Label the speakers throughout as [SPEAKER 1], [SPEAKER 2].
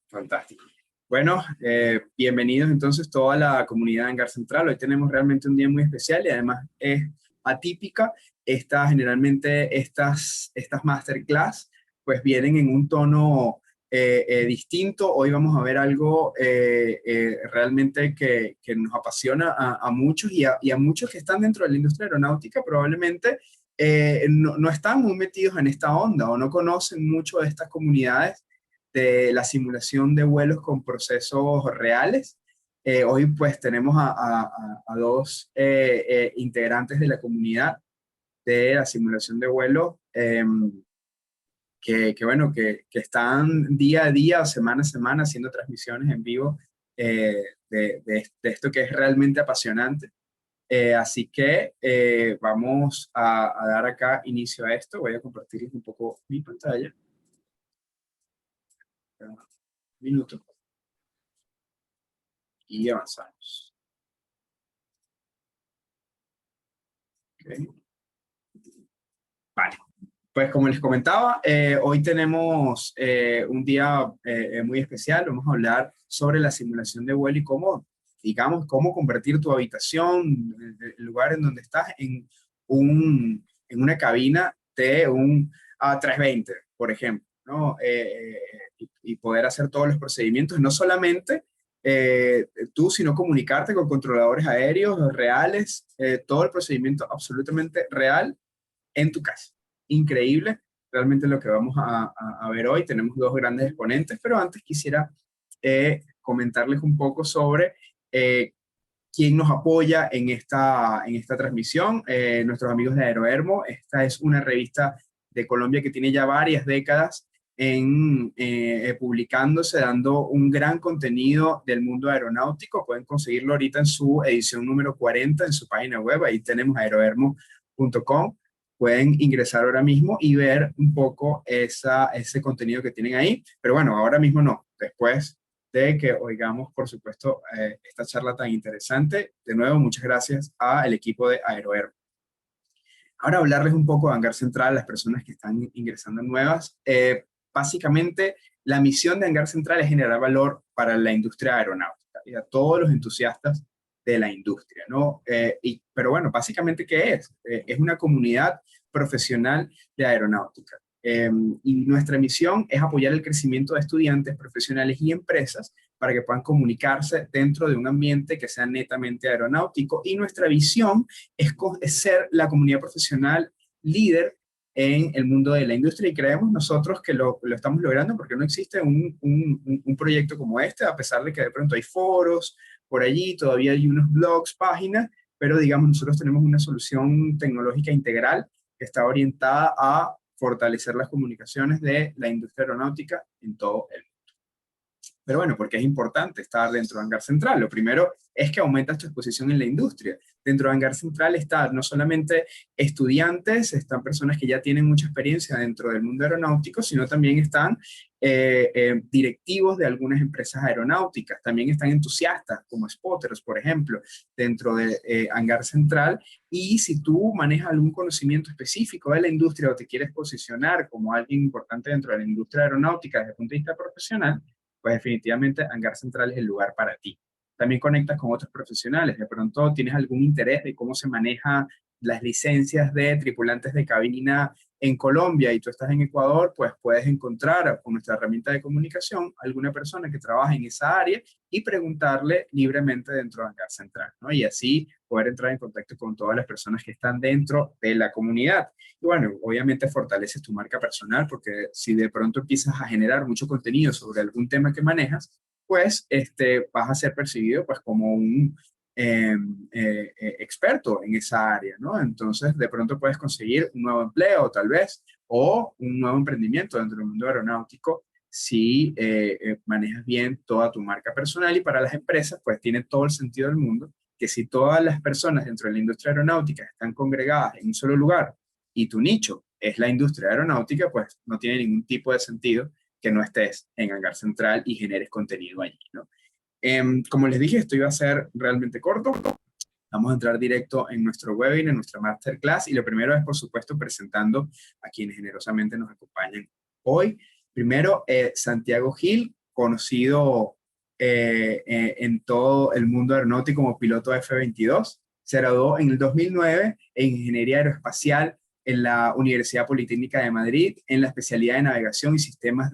[SPEAKER 1] Fantástico. Bueno, bienvenidos entonces toda la comunidad de Hangar Central. Hoy tenemos realmente un día muy especial y además es atípica. Generalmente estas masterclass pues vienen en un tono distinto. Hoy vamos a ver algo realmente que nos apasiona a muchos y a muchos que están dentro de la industria aeronáutica probablemente no están muy metidos en esta onda o no conocen mucho de estas comunidades de la simulación de vuelos con procesos reales. Hoy pues tenemos a dos integrantes de la comunidad de la simulación de vuelo bueno, que están día a día o semana a semana haciendo transmisiones en vivo de esto que es realmente apasionante. Así que vamos a dar acá inicio a esto. Voy a compartirles un poco mi pantalla. Un minuto. Y avanzamos. Okay. Vale. Pues como les comentaba, hoy tenemos un día muy especial. Vamos a hablar sobre la simulación de vuelo y cómo, digamos, cómo convertir tu habitación, el lugar en donde estás, en una cabina de un A320, por ejemplo, ¿no? Y poder hacer todos los procedimientos, no solamente tú, sino comunicarte con controladores aéreos reales, todo el procedimiento absolutamente real en tu casa. Increíble, realmente lo que vamos a ver hoy. Tenemos dos grandes exponentes, pero antes quisiera comentarles un poco sobre quién nos apoya en esta transmisión. Nuestros amigos de Aerohermo. Esta es una revista de Colombia que tiene ya varias décadas publicándose, dando un gran contenido del mundo aeronáutico. Pueden conseguirlo ahorita en su edición número 40 en su página web. Ahí tenemos aerohermo.com. Pueden ingresar ahora mismo y ver un poco ese contenido que tienen ahí. Pero bueno, ahora mismo no. Después de que oigamos, por supuesto, esta charla tan interesante. De nuevo, muchas gracias al equipo de Aerohermo. Ahora hablarles un poco de Hangar Central, las personas que están ingresando nuevas. Básicamente, la misión de Hangar Central es generar valor para la industria aeronáutica y a todos los entusiastas de la industria, ¿no? Pero bueno, básicamente, ¿qué es? Es una comunidad profesional de aeronáutica. Y nuestra misión es apoyar el crecimiento de estudiantes, profesionales y empresas para que puedan comunicarse dentro de un ambiente que sea netamente aeronáutico. Y nuestra visión es ser la comunidad profesional líder en el mundo de la industria y creemos nosotros que lo estamos logrando porque no existe un proyecto como este, a pesar de que de pronto hay foros por allí, todavía hay unos blogs, páginas, pero digamos nosotros tenemos una solución tecnológica integral que está orientada a fortalecer las comunicaciones de la industria aeronáutica en todo el mundo. Pero bueno, porque es importante estar dentro de Hangar Central. Lo primero es que aumentas tu exposición en la industria. Dentro de Hangar Central están no solamente estudiantes, están personas que ya tienen mucha experiencia dentro del mundo aeronáutico, sino también están directivos de algunas empresas aeronáuticas. También están entusiastas, como spotters, por ejemplo, dentro de Hangar Central. Y si tú manejas algún conocimiento específico de la industria o te quieres posicionar como alguien importante dentro de la industria aeronáutica desde el punto de vista profesional, pues definitivamente Hangar Central es el lugar para ti. También conectas con otros profesionales. De pronto tienes algún interés de cómo se manejan las licencias de tripulantes de cabina en Colombia y tú estás en Ecuador, pues puedes encontrar con nuestra herramienta de comunicación alguna persona que trabaje en esa área y preguntarle libremente dentro de Hangar Central, ¿no? Y así poder entrar en contacto con todas las personas que están dentro de la comunidad. Y bueno, obviamente fortaleces tu marca personal porque si de pronto empiezas a generar mucho contenido sobre algún tema que manejas, pues vas a ser percibido pues como un experto en esa área, ¿no? Entonces, de pronto puedes conseguir un nuevo empleo, tal vez, o un nuevo emprendimiento dentro del mundo aeronáutico si manejas bien toda tu marca personal. Y para las empresas, pues tiene todo el sentido del mundo que si todas las personas dentro de la industria aeronáutica están congregadas en un solo lugar y tu nicho es la industria aeronáutica, pues no tiene ningún tipo de sentido que no estés en Hangar Central y generes contenido allí, ¿no? Como les dije, esto iba a ser realmente corto. Vamos a entrar directo en nuestro webinar, en nuestra masterclass, y lo primero es, por supuesto, presentando a quienes generosamente nos acompañan hoy. Primero, Santiago Gil, conocido en todo el mundo aeronáutico como piloto F-22. Se graduó en el 2009 en Ingeniería Aeroespacial en la Universidad Politécnica de Madrid en la especialidad de Navegación y Sistemas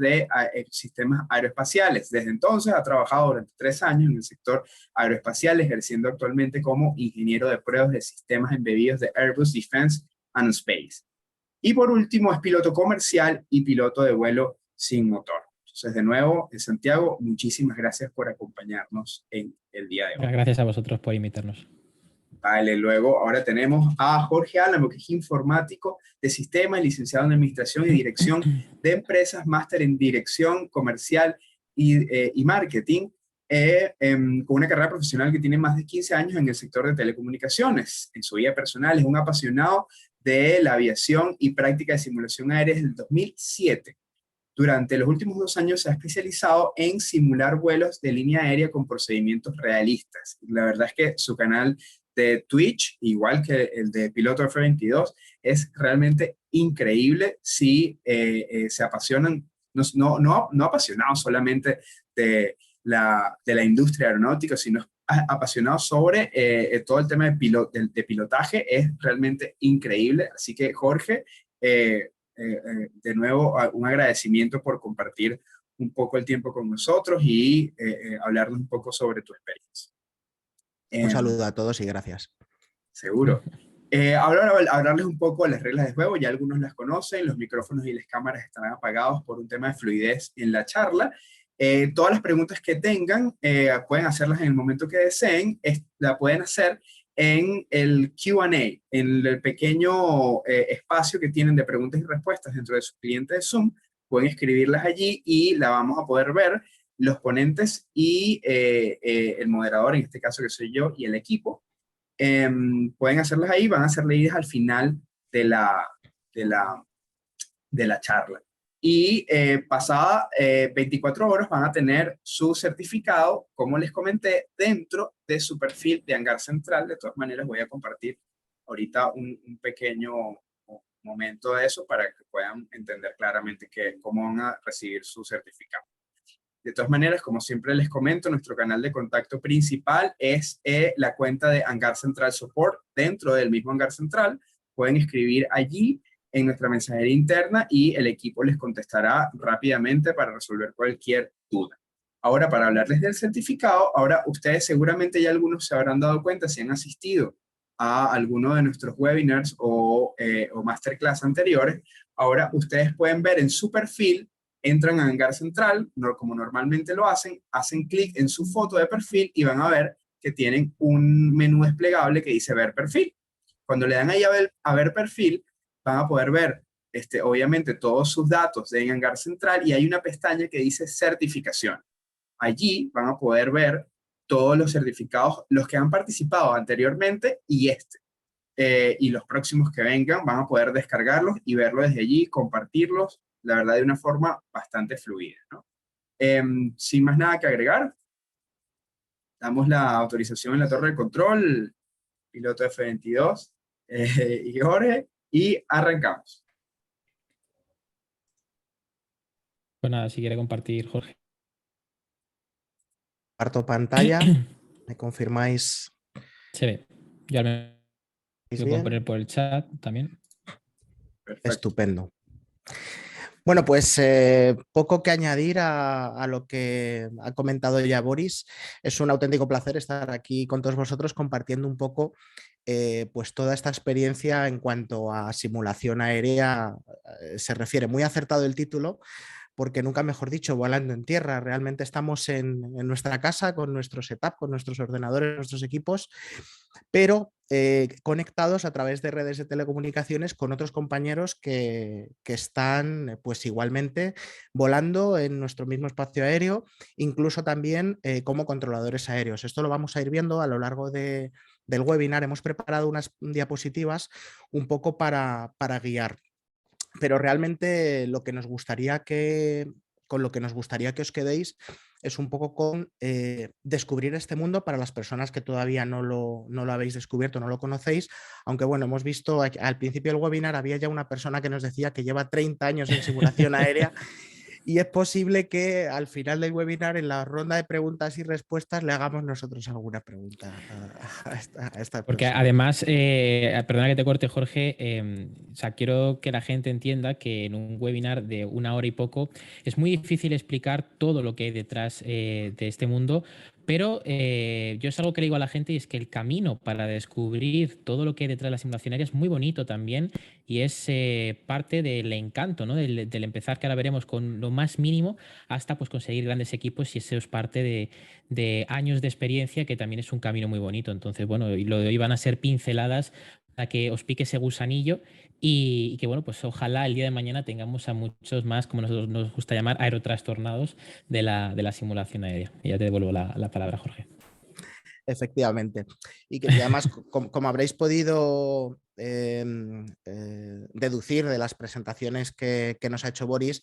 [SPEAKER 1] Aeroespaciales. Desde entonces ha trabajado durante 3 años en el sector aeroespacial, ejerciendo actualmente como ingeniero de pruebas de sistemas embebidos de Airbus Defence and Space. Y por último es piloto comercial y piloto de vuelo sin motor. Entonces, de nuevo, Santiago, muchísimas gracias por acompañarnos en el día de hoy.
[SPEAKER 2] Gracias a vosotros por invitarnos.
[SPEAKER 1] Vale, luego ahora tenemos a Jorge Álamo, que es informático de sistemas, licenciado en Administración y Dirección de Empresas, máster en Dirección Comercial y Marketing, con una carrera profesional que tiene más de 15 años en el sector de telecomunicaciones. En su vida personal es un apasionado de la aviación y práctica de simulación aérea desde el 2007. Durante los últimos 2 años se ha especializado en simular vuelos de línea aérea con procedimientos realistas. La verdad es que su canal de Twitch, igual que el de Piloto F-22, es realmente increíble si se apasionan, no apasionados solamente de la industria aeronáutica, sino apasionados sobre todo el tema de pilotaje. Es realmente increíble. Así que, Jorge, de nuevo, un agradecimiento por compartir un poco el tiempo con nosotros y hablarnos un poco sobre tu experiencia.
[SPEAKER 3] Un saludo a todos y gracias.
[SPEAKER 1] Seguro. Ahora hablarles un poco de las reglas de juego. Ya algunos las conocen, los micrófonos y las cámaras estarán apagados por un tema de fluidez en la charla. Todas las preguntas que tengan pueden hacerlas en el momento que deseen. La pueden hacer en el Q&A, en el pequeño espacio que tienen de preguntas y respuestas dentro de su cliente de Zoom. Pueden escribirlas allí y la vamos a poder ver los ponentes y el moderador, en este caso que soy yo, y el equipo. Pueden hacerlas ahí, van a ser leídas al final de la charla. Y pasada 24 horas van a tener su certificado, como les comenté, dentro de su perfil de Hangar Central. De todas maneras, voy a compartir ahorita un pequeño momento de eso para que puedan entender claramente cómo van a recibir su certificado. De todas maneras, como siempre les comento, nuestro canal de contacto principal es la cuenta de Hangar Central Support dentro del mismo Hangar Central. Pueden escribir allí en nuestra mensajería interna y el equipo les contestará rápidamente para resolver cualquier duda. Ahora, para hablarles del certificado, ahora ustedes seguramente ya algunos se habrán dado cuenta si han asistido a alguno de nuestros webinars o masterclass anteriores. Ahora ustedes pueden ver en su perfil, entran a Hangar Central, como normalmente lo hacen clic en su foto de perfil y van a ver que tienen un menú desplegable que dice ver perfil. Cuando le dan ahí a ver perfil, van a poder ver obviamente todos sus datos de Hangar Central y hay una pestaña que dice certificación. Allí van a poder ver todos los certificados, los que han participado anteriormente y y los próximos que vengan, van a poder descargarlos y verlos desde allí, compartirlos, la verdad, de una forma bastante fluida, ¿no? Sin más nada que agregar, damos la autorización en la torre de control, piloto F-22 y Jorge, y arrancamos.
[SPEAKER 2] Pues nada, si quiere compartir, Jorge.
[SPEAKER 3] Comparto pantalla. ¿Me confirmáis?
[SPEAKER 2] Se ve. Yo al menos lo puedo poner por el chat también.
[SPEAKER 1] Perfecto.
[SPEAKER 3] Estupendo. Bueno, pues poco que añadir a lo que ha comentado ya Boris. Es un auténtico placer estar aquí con todos vosotros compartiendo un poco pues toda esta experiencia en cuanto a simulación aérea se refiere. Muy acertado el título, porque nunca mejor dicho, volando en tierra. Realmente estamos en nuestra casa con nuestro setup, con nuestros ordenadores, nuestros equipos, pero conectados a través de redes de telecomunicaciones con otros compañeros que están pues igualmente volando en nuestro mismo espacio aéreo, incluso también como controladores aéreos. Esto lo vamos a ir viendo a lo largo del webinar. Hemos preparado unas diapositivas un poco para guiar. Pero realmente lo que nos gustaría con lo que nos gustaría que os quedéis es un poco con descubrir este mundo para las personas que todavía no lo habéis descubierto, no lo conocéis, aunque bueno, hemos visto al principio del webinar había ya una persona que nos decía que lleva 30 años en simulación aérea y es posible que al final del webinar, en la ronda de preguntas y respuestas, le hagamos nosotros alguna pregunta a esta
[SPEAKER 2] Porque
[SPEAKER 3] persona.
[SPEAKER 2] además, perdona que te corte, Jorge, o sea, quiero que la gente entienda que en un webinar de 1 hora y poco es muy difícil explicar todo lo que hay detrás de este mundo, pero yo es algo que le digo a la gente y es que el camino para descubrir todo lo que hay detrás de la simulación aérea es muy bonito también y es parte del encanto, ¿no? Del empezar, que ahora veremos, con lo más mínimo hasta pues conseguir grandes equipos, y eso es parte de años de experiencia, que también es un camino muy bonito. Entonces, bueno, y lo de hoy van a ser pinceladas para que os pique ese gusanillo y que, bueno, pues ojalá el día de mañana tengamos a muchos más, como nosotros nos gusta llamar, aerotrastornados de la simulación aérea. Y ya te devuelvo la palabra, Jorge.
[SPEAKER 3] Efectivamente. Y además, como habréis podido deducir de las presentaciones que nos ha hecho Boris,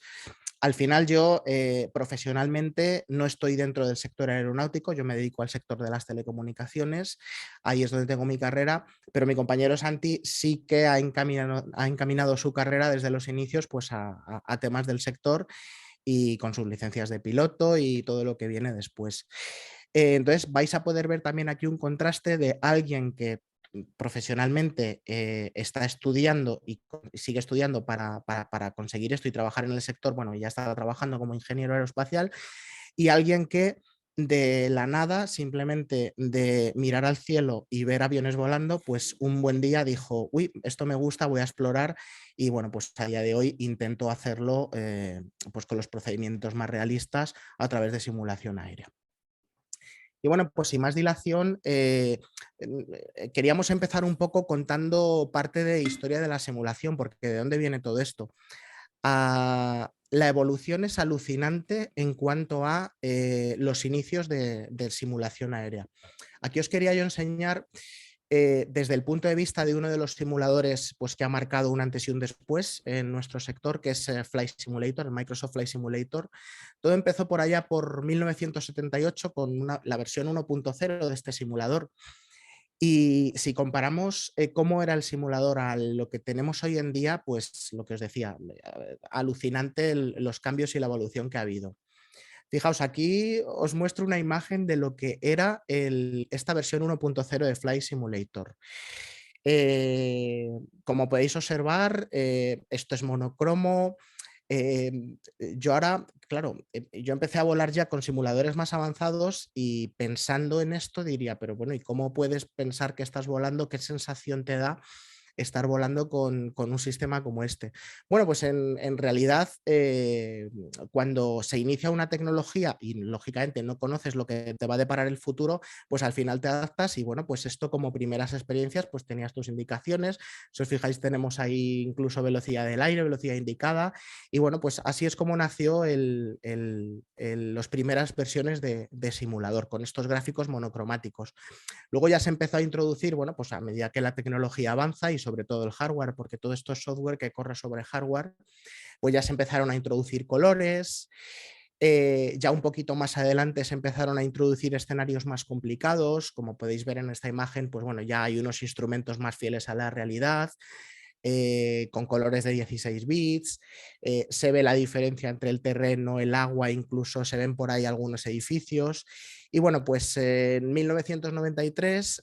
[SPEAKER 3] al final yo profesionalmente no estoy dentro del sector aeronáutico, yo me dedico al sector de las telecomunicaciones, ahí es donde tengo mi carrera, pero mi compañero Santi sí que ha encaminado su carrera desde los inicios pues, a temas del sector y con sus licencias de piloto y todo lo que viene después. Entonces vais a poder ver también aquí un contraste de alguien que profesionalmente está estudiando y sigue estudiando para conseguir esto y trabajar en el sector, bueno, ya está trabajando como ingeniero aeroespacial, y alguien que de la nada, simplemente de mirar al cielo y ver aviones volando, pues un buen día dijo, uy, esto me gusta, voy a explorar, y bueno, pues a día de hoy intento hacerlo pues con los procedimientos más realistas a través de simulación aérea. Y bueno, pues sin más dilación, queríamos empezar un poco contando parte de historia de la simulación, porque ¿de dónde viene todo esto? La evolución es alucinante en cuanto a los inicios de simulación aérea. Aquí os quería yo enseñar desde el punto de vista de uno de los simuladores pues, que ha marcado un antes y un después en nuestro sector, que es Flight Simulator, el Microsoft Flight Simulator. Todo empezó por allá por 1978 con la versión 1.0 de este simulador. Y si comparamos cómo era el simulador a lo que tenemos hoy en día, pues lo que os decía, alucinante los cambios y la evolución que ha habido. Fijaos, aquí os muestro una imagen de lo que era esta versión 1.0 de Flight Simulator. Como podéis observar, esto es monocromo. Yo ahora, claro, yo empecé a volar ya con simuladores más avanzados y pensando en esto diría, pero bueno, ¿y cómo puedes pensar que estás volando? ¿Qué sensación te da estar volando con un sistema como este? Bueno, pues en realidad, cuando se inicia una tecnología y lógicamente no conoces lo que te va a deparar el futuro, pues al final te adaptas y bueno, pues esto como primeras experiencias, pues tenías tus indicaciones. Si os fijáis, tenemos ahí incluso velocidad del aire, velocidad indicada, y bueno, pues así es como nació las primeras versiones de simulador, con estos gráficos monocromáticos. Luego ya se empezó a introducir, bueno, pues a medida que la tecnología avanza y sobre todo el hardware, porque todo esto es software que corre sobre hardware, pues ya se empezaron a introducir colores. Ya un poquito más adelante se empezaron a introducir escenarios más complicados, como podéis ver en esta imagen, pues bueno, ya hay unos instrumentos más fieles a la realidad, con colores de 16 bits, se ve la diferencia entre el terreno, el agua, incluso se ven por ahí algunos edificios. Y bueno, pues en 1993,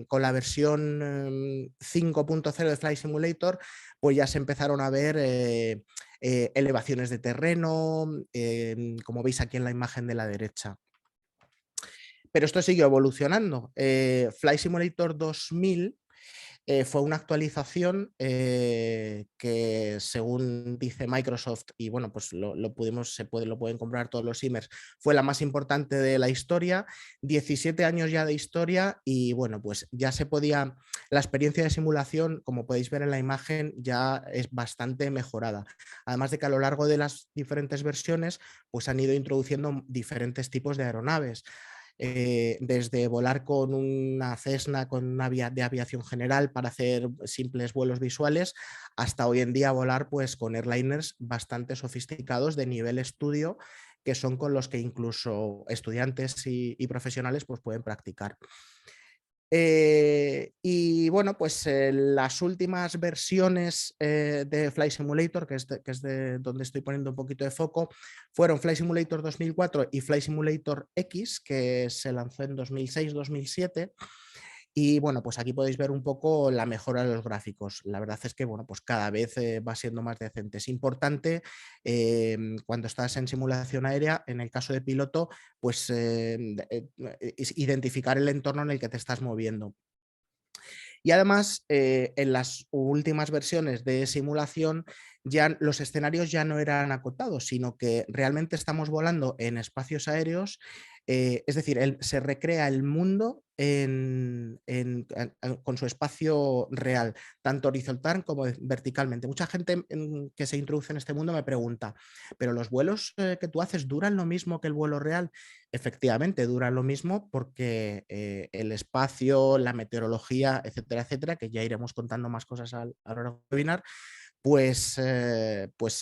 [SPEAKER 3] con la versión 5.0 de Flight Simulator, pues ya se empezaron a ver elevaciones de terreno, como veis aquí en la imagen de la derecha. Pero esto siguió evolucionando. Flight Simulator 2000 fue una actualización que, según dice Microsoft, y bueno, pues lo pueden comprobar todos los simers, fue la más importante de la historia. 17 años ya de historia y bueno, pues ya se podía, la experiencia de simulación, como podéis ver en la imagen, ya es bastante mejorada. Además de que a lo largo de las diferentes versiones, pues han ido introduciendo diferentes tipos de aeronaves. Desde volar con una Cessna con una de aviación general para hacer simples vuelos visuales, hasta hoy en día volar pues con airliners bastante sofisticados de nivel estudio, que son con los que incluso estudiantes y profesionales pues pueden practicar. Y bueno, pues las últimas versiones de Flight Simulator, que es de donde estoy poniendo un poquito de foco, fueron Flight Simulator 2004 y Flight Simulator X, que se lanzó en 2006-2007. Y bueno, pues aquí podéis ver un poco la mejora de los gráficos. La verdad es que bueno, pues cada vez va siendo más decente. Es importante cuando estás en simulación aérea, en el caso de piloto, pues identificar el entorno en el que te estás moviendo. Y además, en las últimas versiones de simulación, ya los escenarios ya no eran acotados, sino que realmente estamos volando en espacios aéreos, es decir, se recrea el mundo con su espacio real, tanto horizontal como verticalmente. Mucha gente que se introduce en este mundo me pregunta, ¿pero los vuelos que tú haces duran lo mismo que el vuelo real? Efectivamente, duran lo mismo porque el espacio, la meteorología, etcétera, etcétera, que ya iremos contando más cosas a lo largo del webinar, pues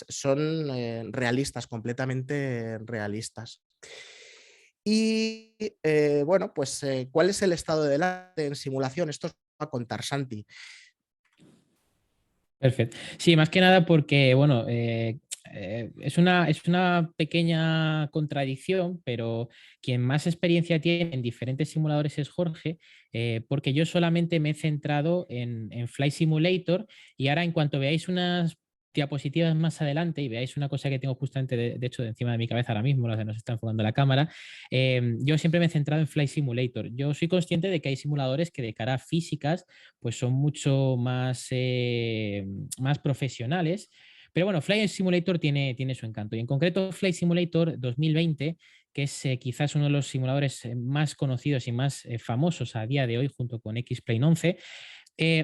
[SPEAKER 3] son realistas, completamente realistas. Y bueno, pues ¿cuál es el estado del arte en simulación? Esto os va a contar Santi.
[SPEAKER 2] Perfecto. Sí, más que nada porque, bueno, es una pequeña contradicción, pero quien más experiencia tiene en diferentes simuladores es Jorge, porque yo solamente me he centrado en Flight Simulator y ahora en cuanto veáis unas diapositivas más adelante y veáis una cosa que tengo justamente, de hecho, de encima de mi cabeza ahora mismo, la que nos está enfocando la cámara, yo siempre me he centrado en Flight Simulator. Yo soy consciente de que hay simuladores que de cara a físicas pues son mucho más profesionales. Pero bueno, Flight Simulator tiene su encanto. Y en concreto, Flight Simulator 2020, que es quizás uno de los simuladores más conocidos y más famosos a día de hoy, junto con X-Plane 11,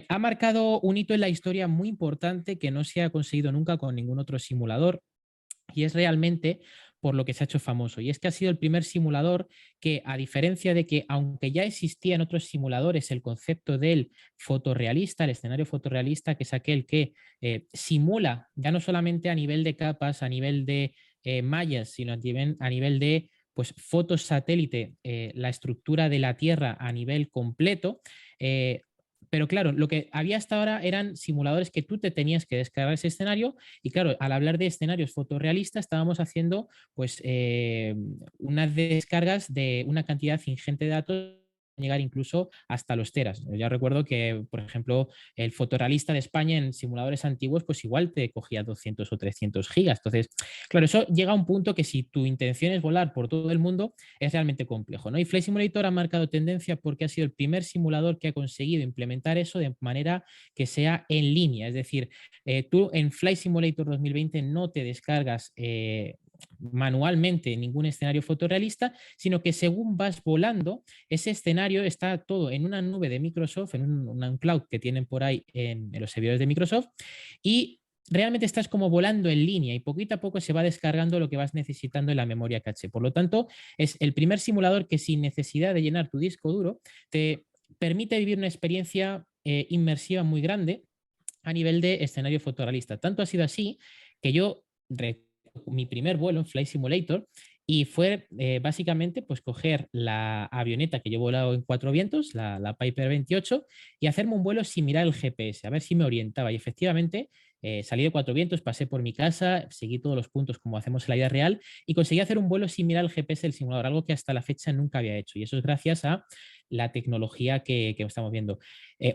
[SPEAKER 2] ha marcado un hito en la historia muy importante que no se ha conseguido nunca con ningún otro simulador. Y es realmente por lo que se ha hecho famoso. Y es que ha sido el primer simulador que, a diferencia de que, aunque ya existía en otros simuladores el concepto del fotorrealista, el escenario fotorrealista, que es aquel que simula, ya no solamente a nivel de capas, a nivel de mallas, sino a nivel de pues, fotos satélite, la estructura de la Tierra a nivel completo. Pero claro, lo que había hasta ahora eran simuladores que tú te tenías que descargar ese escenario y claro, al hablar de escenarios fotorrealistas estábamos haciendo pues unas descargas de una cantidad ingente de datos, llegar incluso hasta los teras. Ya recuerdo que, por ejemplo, el fotorrealista de España en simuladores antiguos, pues igual te cogía 200 o 300 gigas. Entonces, claro, eso llega a un punto que si tu intención es volar por todo el mundo, es realmente complejo, ¿no? Y Flight Simulator ha marcado tendencia porque ha sido el primer simulador que ha conseguido implementar eso de manera que sea en línea. Es decir, tú en Flight Simulator 2020 no te descargas manualmente ningún escenario fotorrealista, sino que según vas volando, ese escenario está todo en una nube de Microsoft, en un cloud que tienen por ahí en los servidores de Microsoft, y realmente estás como volando en línea y poquito a poco se va descargando lo que vas necesitando en la memoria caché. Por lo tanto, es el primer simulador que sin necesidad de llenar tu disco duro te permite vivir una experiencia inmersiva muy grande a nivel de escenario fotorrealista. Tanto ha sido así que yo mi primer vuelo en Flight Simulator y fue básicamente pues coger la avioneta que yo he volado en Cuatro Vientos, la Piper 28, y hacerme un vuelo sin mirar el GPS, a ver si me orientaba. Y efectivamente salí de Cuatro Vientos, pasé por mi casa, seguí todos los puntos como hacemos en la vida real y conseguí hacer un vuelo sin mirar el GPS del simulador, algo que hasta la fecha nunca había hecho. Y eso es gracias a la tecnología que estamos viendo.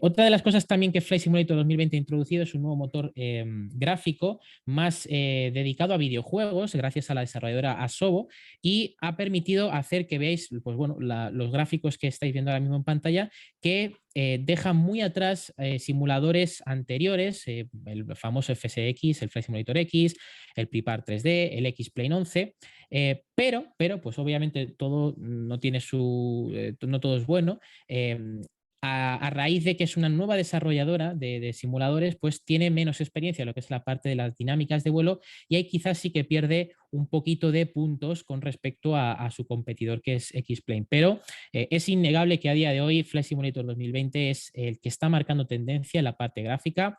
[SPEAKER 2] Otra de las cosas también que Flight Simulator 2020 ha introducido es un nuevo motor gráfico más dedicado a videojuegos, gracias a la desarrolladora Asobo, y ha permitido hacer que veáis pues, bueno, los gráficos que estáis viendo ahora mismo en pantalla, que dejan muy atrás simuladores anteriores, el famoso FSX, el Flight Simulator X, el Prepar 3D, el X-Plane 11, pero, pues obviamente todo no tiene no todo es bueno. A raíz de que es una nueva desarrolladora de simuladores, pues tiene menos experiencia en lo que es la parte de las dinámicas de vuelo y ahí quizás sí que pierde un poquito de puntos con respecto a su competidor que es X-Plane. Pero es innegable que a día de hoy Flight Simulator 2020 es el que está marcando tendencia en la parte gráfica.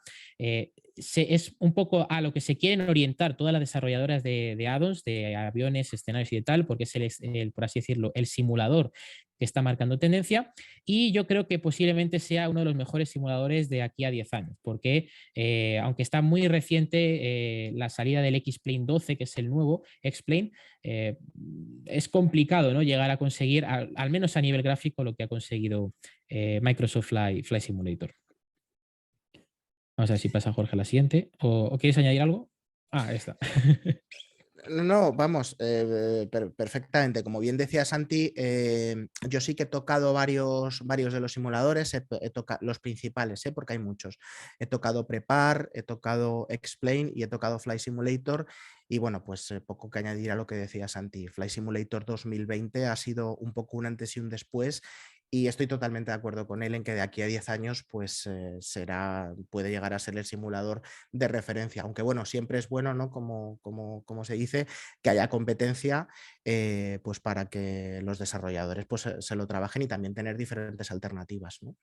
[SPEAKER 2] es un poco a lo que se quieren orientar todas las desarrolladoras de add-ons, de aviones, escenarios y de tal, porque es por así decirlo, el simulador que está marcando tendencia, y yo creo que posiblemente sea uno de los mejores simuladores de aquí a 10 años, porque aunque está muy reciente la salida del X-Plane 12, que es el nuevo X-Plane, es complicado, ¿no?, llegar a conseguir, al menos a nivel gráfico, lo que ha conseguido Microsoft Flight Simulator. Vamos a ver si pasa Jorge a la siguiente. ¿O quieres añadir algo? Ah, ahí está.
[SPEAKER 3] No, vamos, perfectamente. Como bien decía Santi, yo sí que he tocado varios de los simuladores, he tocado los principales, porque hay muchos. He tocado Prepar, he tocado Explain y he tocado Flight Simulator. Y bueno, pues poco que añadir a lo que decía Santi. Flight Simulator 2020 ha sido un poco un antes y un después. Y estoy totalmente de acuerdo con él en que de aquí a 10 años pues puede llegar a ser el simulador de referencia. Aunque bueno, siempre es bueno, ¿no?, como se dice, que haya competencia pues para que los desarrolladores pues se lo trabajen y también tener diferentes alternativas, ¿no?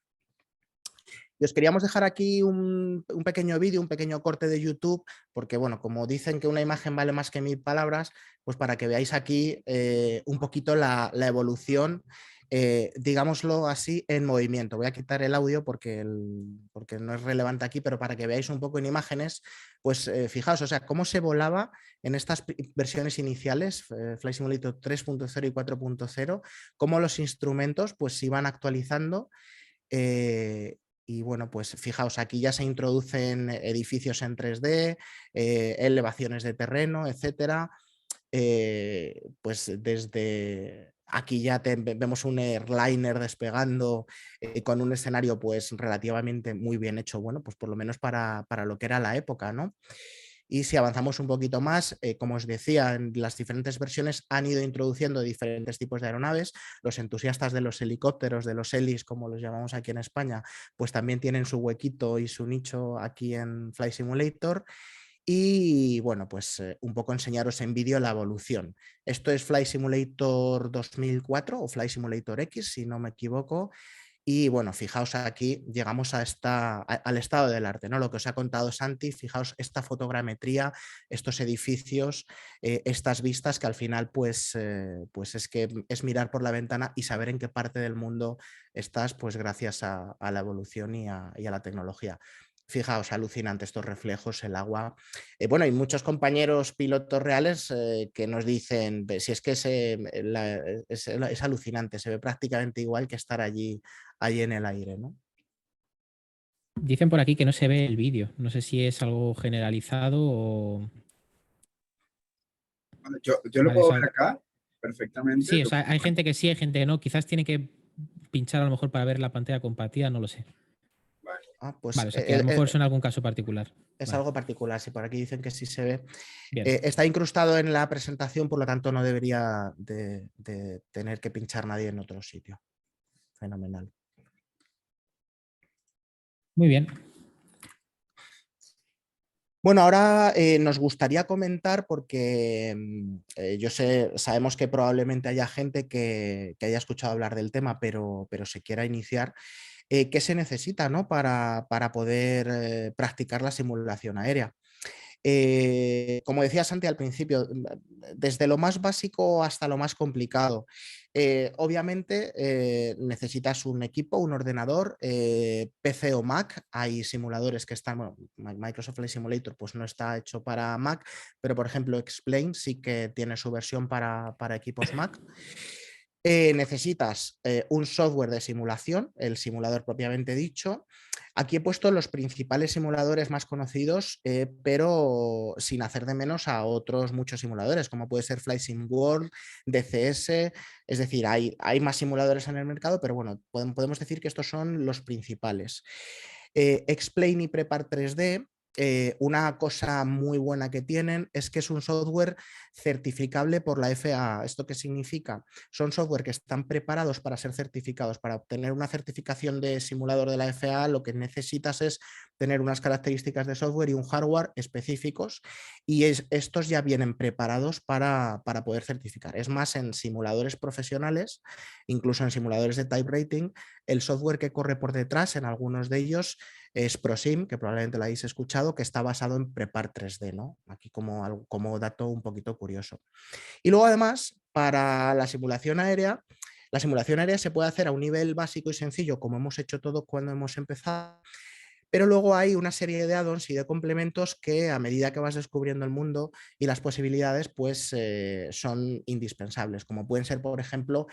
[SPEAKER 3] Y os queríamos dejar aquí un pequeño vídeo, un pequeño corte de YouTube, porque bueno, como dicen que una imagen vale más que 1000 palabras, pues para que veáis aquí un poquito la evolución, digámoslo así, en movimiento. Voy a quitar el audio porque no es relevante aquí, pero para que veáis un poco en imágenes, pues fijaos, o sea, cómo se volaba en estas versiones iniciales, Flight Simulator 3.0 y 4.0, cómo los instrumentos pues se iban actualizando. Y bueno, pues fijaos, aquí ya se introducen edificios en 3D, elevaciones de terreno, etcétera. Pues desde aquí ya vemos un airliner despegando con un escenario pues relativamente muy bien hecho, bueno, pues por lo menos para lo que era la época, ¿no? Y si avanzamos un poquito más, como os decía, en las diferentes versiones han ido introduciendo diferentes tipos de aeronaves. Los entusiastas de los helicópteros, de los helis, como los llamamos aquí en España, pues también tienen su huequito y su nicho aquí en Flight Simulator. Y bueno, pues un poco enseñaros en vídeo la evolución. Esto es Flight Simulator 2004 o Flight Simulator X, si no me equivoco. Y bueno, fijaos aquí, llegamos al estado del arte, ¿no? Lo que os ha contado Santi, fijaos esta fotogrametría, estos edificios, estas vistas que al final pues es que es mirar por la ventana y saber en qué parte del mundo estás, pues gracias a la evolución y a la tecnología. Fijaos, alucinante estos reflejos, el agua. Bueno, hay muchos compañeros pilotos reales que nos dicen, si es que es alucinante, se ve prácticamente igual que estar allí en el aire, ¿no?
[SPEAKER 2] Dicen por aquí que no se ve el vídeo. No sé si es algo generalizado o...
[SPEAKER 1] Bueno, yo lo
[SPEAKER 2] Vale,
[SPEAKER 1] puedo ver acá perfectamente.
[SPEAKER 2] sí, o sea, hay gente que sí, hay gente que no. Quizás tiene que pinchar a lo mejor para ver la pantalla compartida, no lo sé.
[SPEAKER 1] Vale.
[SPEAKER 3] Pues
[SPEAKER 2] Vale, o sea que a lo mejor es en algún caso particular.
[SPEAKER 3] es
[SPEAKER 2] Vale.
[SPEAKER 3] algo particular, si por aquí dicen que sí se ve.
[SPEAKER 2] Bien.
[SPEAKER 3] Está incrustado en la presentación, por lo tanto no debería de tener que pinchar nadie en otro sitio. Fenomenal.
[SPEAKER 2] Muy bien.
[SPEAKER 3] Bueno, ahora nos gustaría comentar, porque sabemos que probablemente haya gente que haya escuchado hablar del tema, pero se quiera iniciar. ¿Qué se necesita, ¿no?, para poder practicar la simulación aérea? Como decía Santi al principio, desde lo más básico hasta lo más complicado. Obviamente necesitas un equipo, un ordenador, PC o Mac. Hay simuladores que están, bueno, Microsoft Flight Simulator pues no está hecho para Mac, pero por ejemplo Explain sí que tiene su versión para equipos Mac. Necesitas un software de simulación, el simulador propiamente dicho. Aquí he puesto los principales simuladores más conocidos, pero sin hacer de menos a otros muchos simuladores, como puede ser Flight Sim World, DCS, es decir, hay más simuladores en el mercado, pero bueno, podemos decir que estos son los principales. Explain y Prepar 3D. Una cosa muy buena que tienen es que es un software certificable por la FAA. ¿Esto qué significa? Son software que están preparados para ser certificados. Para obtener una certificación de simulador de la FAA, lo que necesitas es tener unas características de software y un hardware específicos, y estos ya vienen preparados para poder certificar. Es más, en simuladores profesionales, incluso en simuladores de type rating, el software que corre por detrás en algunos de ellos es ProSim, que probablemente lo hayáis escuchado, que está basado en Prepar 3D, ¿no? Aquí como dato un poquito curioso. Y luego además, para la simulación aérea se puede hacer a un nivel básico y sencillo, como hemos hecho todos cuando hemos empezado, pero luego hay una serie de add-ons y de complementos que a medida que vas descubriendo el mundo y las posibilidades, pues son indispensables, como pueden ser, por ejemplo,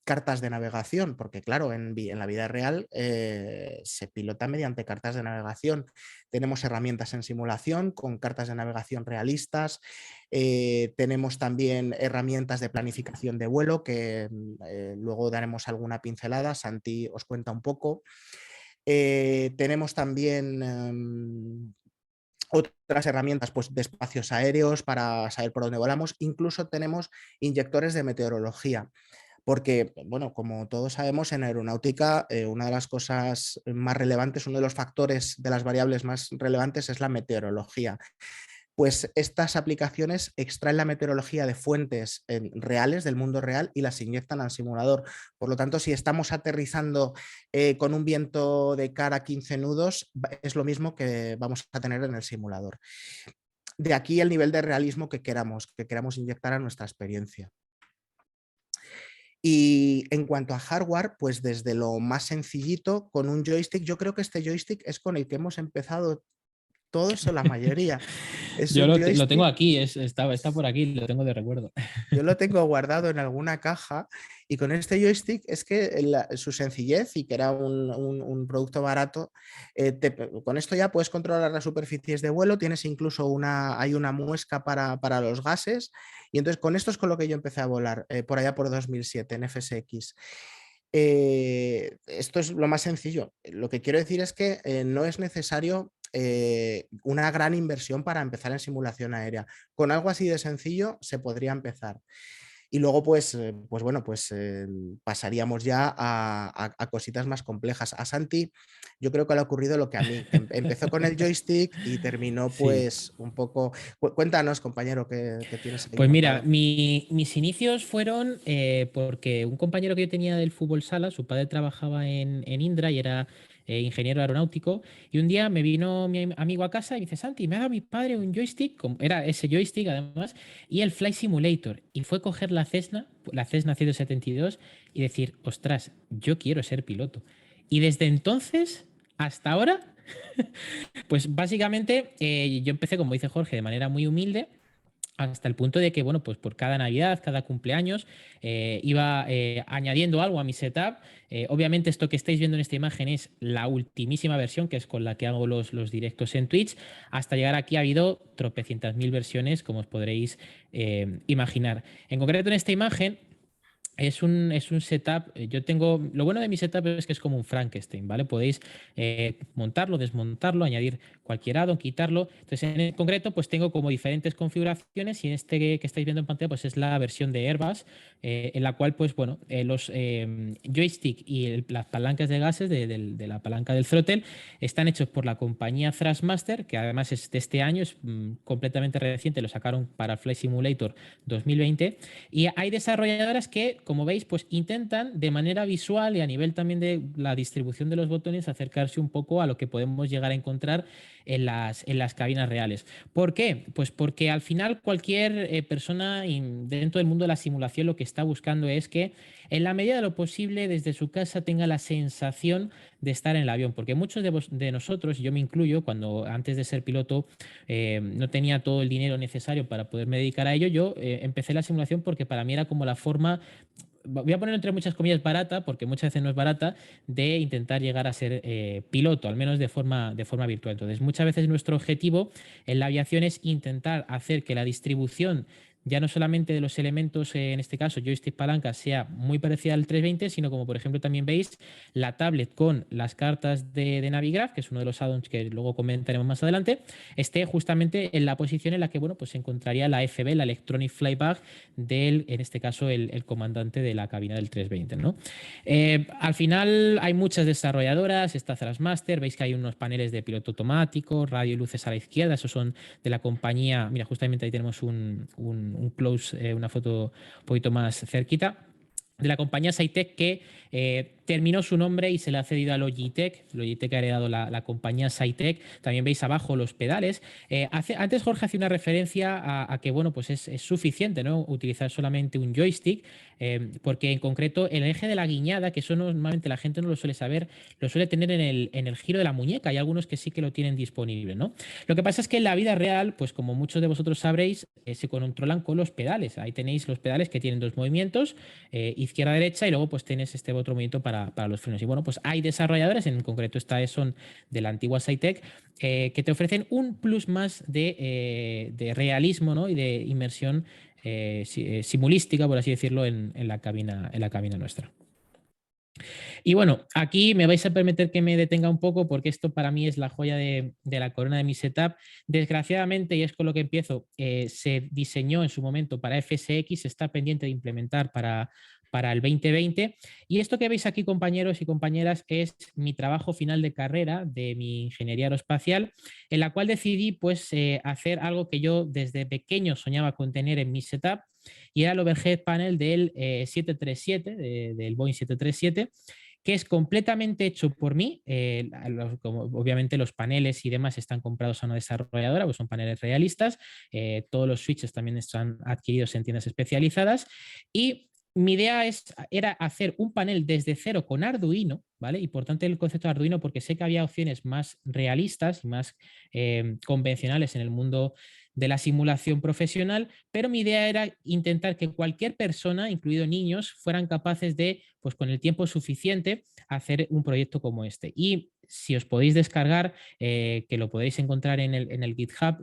[SPEAKER 3] cartas de navegación, porque claro, en la vida real se pilota mediante cartas de navegación. Tenemos herramientas en simulación con cartas de navegación realistas, tenemos también herramientas de planificación de vuelo que luego daremos alguna pincelada, Santi os cuenta un poco. Tenemos también otras herramientas pues, de espacios aéreos para saber por dónde volamos. Incluso tenemos inyectores de meteorología. Porque, bueno, como todos sabemos, en aeronáutica una de las cosas más relevantes, uno de los factores de las variables más relevantes es la meteorología. Pues estas aplicaciones extraen la meteorología de fuentes reales, del mundo real, y las inyectan al simulador. Por lo tanto, si estamos aterrizando con un viento de cara a 15 nudos, es lo mismo que vamos a tener en el simulador. De aquí el nivel de realismo que queramos inyectar a nuestra experiencia. Y en cuanto a hardware, pues desde lo más sencillito, con un joystick, yo creo que este joystick es con el que hemos empezado todos o la mayoría. Es
[SPEAKER 2] Yo
[SPEAKER 3] un
[SPEAKER 2] lo tengo
[SPEAKER 3] joystick.
[SPEAKER 2] aquí, está por aquí, lo tengo de recuerdo.
[SPEAKER 3] Yo lo tengo guardado en alguna caja y con este joystick es que su sencillez y que era un producto barato, con esto ya puedes controlar las superficies de vuelo, tienes incluso hay una muesca para los gases y entonces con esto es con lo que yo empecé a volar por allá por 2007 en FSX. Esto es lo más sencillo. Lo que quiero decir es que no es necesario una gran inversión para empezar en simulación aérea. Con algo así de sencillo se podría empezar. Y luego, pues bueno, pues pasaríamos ya a cositas más complejas. A Santi, yo creo que le ha ocurrido lo que a mí, que empezó con el joystick y terminó
[SPEAKER 2] Sí.
[SPEAKER 3] pues un poco... Cuéntanos, compañero, que tienes ahí
[SPEAKER 2] Pues mira,
[SPEAKER 3] montado.
[SPEAKER 2] mis inicios fueron porque un compañero que yo tenía del fútbol sala, su padre trabajaba en Indra y era ingeniero aeronáutico, y un día me vino mi amigo a casa y me dice, Santi, me ha dado mi padre un joystick, era ese joystick además, y el Flight Simulator, y fue coger la Cessna 172 y decir, ostras, yo quiero ser piloto. Y desde entonces hasta ahora, pues básicamente yo empecé, como dice Jorge, de manera muy humilde, hasta el punto de que, bueno, pues por cada Navidad, cada cumpleaños, iba añadiendo algo a mi setup. Obviamente esto que estáis viendo en esta imagen es la ultimísima versión, que es con la que hago los directos en Twitch. Hasta llegar aquí ha habido tropecientas mil versiones, como os podréis imaginar. En concreto en esta imagen es un setup. Yo tengo. Lo bueno de mi setup es que es como un Frankenstein, ¿vale? Podéis montarlo, desmontarlo, añadir cualquier addon, quitarlo. Entonces, en concreto, pues tengo como diferentes configuraciones y en este que estáis viendo en pantalla, pues es la versión de Airbus, en la cual, pues bueno, los joystick y las palancas de gases de la palanca del throttle están hechos por la compañía Thrustmaster, que además es de este año, es completamente reciente, lo sacaron para Flight Simulator 2020. Y hay desarrolladoras que, como veis, pues intentan de manera visual y a nivel también de la distribución de los botones acercarse un poco a lo que podemos llegar a encontrar en las cabinas reales. ¿Por qué? Pues porque al final cualquier persona dentro del mundo de la simulación lo que está buscando es que en la medida de lo posible desde su casa tenga la sensación de estar en el avión, porque muchos de nosotros, y yo me incluyo, cuando antes de ser piloto no tenía todo el dinero necesario para poderme dedicar a ello, yo empecé la simulación porque para mí era como la forma, voy a poner entre muchas comillas barata, porque muchas veces no es barata, de intentar llegar a ser piloto, al menos de forma virtual. Entonces, muchas veces nuestro objetivo en la aviación es intentar hacer que la distribución ya no solamente de los elementos, en este caso joystick palanca, sea muy parecida al 320, sino como por ejemplo también veis la tablet con las cartas de Navigraph, que es uno de los add-ons que luego comentaremos más adelante, esté justamente en la posición en la que bueno, pues se encontraría la FB, la Electronic Flyback del, en este caso, el comandante de la cabina del 320, ¿no? Al final hay muchas desarrolladoras, está Thrustmaster, veis que hay unos paneles de piloto automático, radio y luces a la izquierda, esos son de la compañía, mira, justamente ahí tenemos un close, una foto un poquito más cerquita, de la compañía Cytec, que terminó su nombre y se le ha cedido a Logitech. Logitech ha heredado la compañía Cytec. También veis abajo los pedales. Antes Jorge hacía una referencia a que bueno, pues es suficiente, ¿no? Utilizar solamente un joystick, porque en concreto el eje de la guiñada, que eso normalmente la gente no lo suele saber, lo suele tener en el giro de la muñeca. Hay algunos que sí que lo tienen disponible, ¿no? Lo que pasa es que en la vida real, pues como muchos de vosotros sabréis, se controlan con los pedales. Ahí tenéis los pedales que tienen dos movimientos, izquierda-derecha, y luego pues tienes este otro movimiento para los frenos. Y bueno, pues hay desarrolladores, en concreto esta son de la antigua Cytec, que te ofrecen un plus más de realismo, ¿no? Y de inmersión simulística, por así decirlo, en la cabina nuestra. Y bueno, aquí me vais a permitir que me detenga un poco porque esto para mí es la joya de la corona de mi setup. Desgraciadamente, y es con lo que empiezo, se diseñó en su momento para FSX, está pendiente de implementar para el 2020. Y esto que veis aquí, compañeros y compañeras, es mi trabajo final de carrera de mi ingeniería aeroespacial, en la cual decidí pues, hacer algo que yo desde pequeño soñaba con tener en mi setup, y era el overhead panel del 737, del Boeing 737, que es completamente hecho por mí. Obviamente los paneles y demás están comprados a una desarrolladora, pues son paneles realistas. Todos los switches también están adquiridos en tiendas especializadas. Y mi idea era hacer un panel desde cero con Arduino, ¿vale? Importante el concepto de Arduino porque sé que había opciones más realistas y más convencionales en el mundo de la simulación profesional, pero mi idea era intentar que cualquier persona, incluido niños, fueran capaces de, pues con el tiempo suficiente, hacer un proyecto como este. Y si os podéis descargar, que lo podéis encontrar en el GitHub,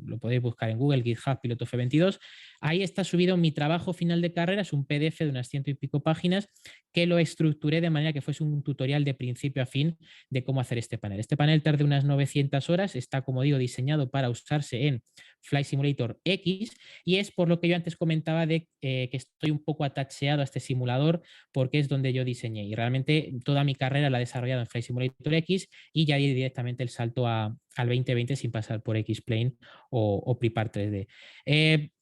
[SPEAKER 2] lo podéis buscar en Google, GitHub Piloto F22, ahí está subido mi trabajo final de carrera, es un PDF de unas 100 y pico páginas que lo estructuré de manera que fuese un tutorial de principio a fin de cómo hacer este panel. Este panel tarda unas 900 horas, está, como digo, diseñado para usarse en Flight Simulator X, y es por lo que yo antes comentaba de que estoy un poco atacheado a este simulador porque es donde yo diseñé, y realmente toda mi carrera la he desarrollado en Flight Simulator X y ya di directamente el salto al 2020 sin pasar por X-Plane o Prepar 3D.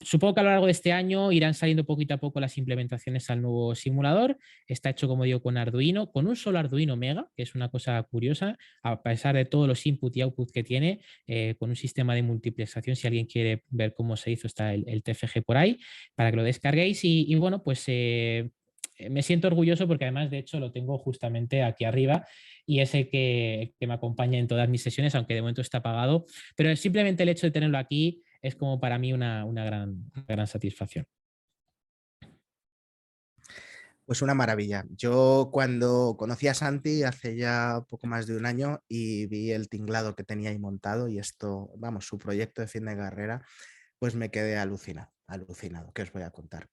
[SPEAKER 2] Supongo que a lo largo de este año irán saliendo poquito a poco las implementaciones al nuevo simulador. Está hecho, como digo, con Arduino, con un solo Arduino Mega, que es una cosa curiosa, a pesar de todos los input y output que tiene, con un sistema de multiplexación. Si alguien quiere ver cómo se hizo, está el TFG por ahí, para que lo descarguéis. Y bueno, pues me siento orgulloso porque además, de hecho, lo tengo justamente aquí arriba y es el que me acompaña en todas mis sesiones, aunque de momento está apagado. Pero simplemente el hecho de tenerlo aquí es como para mí una gran satisfacción.
[SPEAKER 3] Pues una maravilla. Yo cuando conocí a Santi hace ya poco más de un año y vi el tinglado que tenía ahí montado y esto, vamos, su proyecto de fin de carrera, pues me quedé alucinado, ¿qué os voy a contar?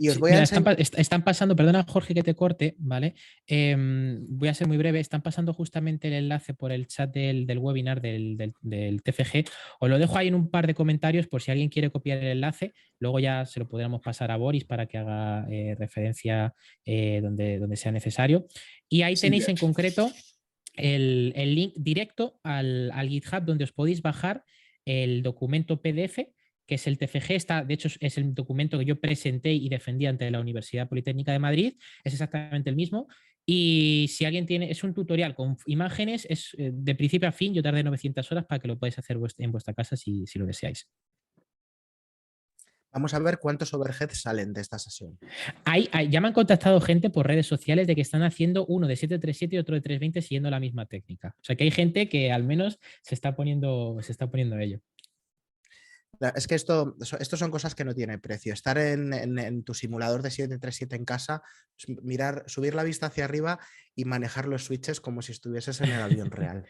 [SPEAKER 3] Y os
[SPEAKER 2] Sí,
[SPEAKER 3] voy a
[SPEAKER 2] mira,
[SPEAKER 3] enseñar...
[SPEAKER 2] están pasando, perdona Jorge que te corte, ¿vale? Voy a ser muy breve, están pasando justamente el enlace por el chat del webinar del TFG. Os lo dejo ahí en un par de comentarios por si alguien quiere copiar el enlace, luego ya se lo podríamos pasar a Boris para que haga referencia donde sea necesario. Y ahí tenéis en concreto el link directo al GitHub donde os podéis bajar el documento PDF, que es el TFG. De hecho, es el documento que yo presenté y defendí ante la Universidad Politécnica de Madrid. Es exactamente el mismo. Y si alguien tiene, es un tutorial con imágenes, es de principio a fin. Yo tardé 900 horas para que lo podáis hacer en vuestra casa si lo deseáis.
[SPEAKER 3] Vamos a ver cuántos overheads salen de esta sesión.
[SPEAKER 2] Ya me han contactado gente por redes sociales de que están haciendo uno de 737 y otro de 320 siguiendo la misma técnica. O sea que hay gente que al menos se está poniendo ello.
[SPEAKER 3] Es que esto son cosas que no tienen precio. Estar en tu simulador de 737 en casa, subir la vista hacia arriba y manejar los switches como si estuvieses en el avión real.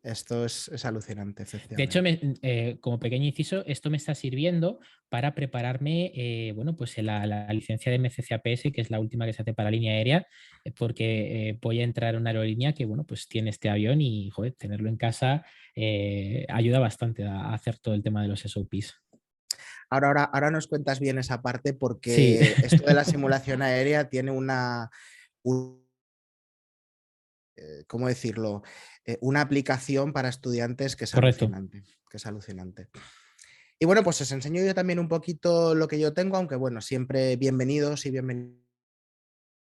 [SPEAKER 3] Esto es alucinante,
[SPEAKER 2] De hecho,
[SPEAKER 3] efectivamente.
[SPEAKER 2] como pequeño inciso, esto me está sirviendo para prepararme, bueno, pues la licencia de MCCAPS, que es la última que se hace para línea aérea, porque voy a entrar en una aerolínea que, bueno, pues tiene este avión y, joder, tenerlo en casa ayuda bastante a hacer todo el tema de los SOPs.
[SPEAKER 3] Ahora nos cuentas bien esa parte
[SPEAKER 2] Sí.
[SPEAKER 3] porque esto de la simulación aérea tiene ¿cómo decirlo? Una aplicación para estudiantes que es
[SPEAKER 2] Correcto.
[SPEAKER 3] alucinante, que es alucinante. Y bueno, pues os enseño yo también un poquito lo que yo tengo, aunque bueno, siempre bienvenidos y bienvenidos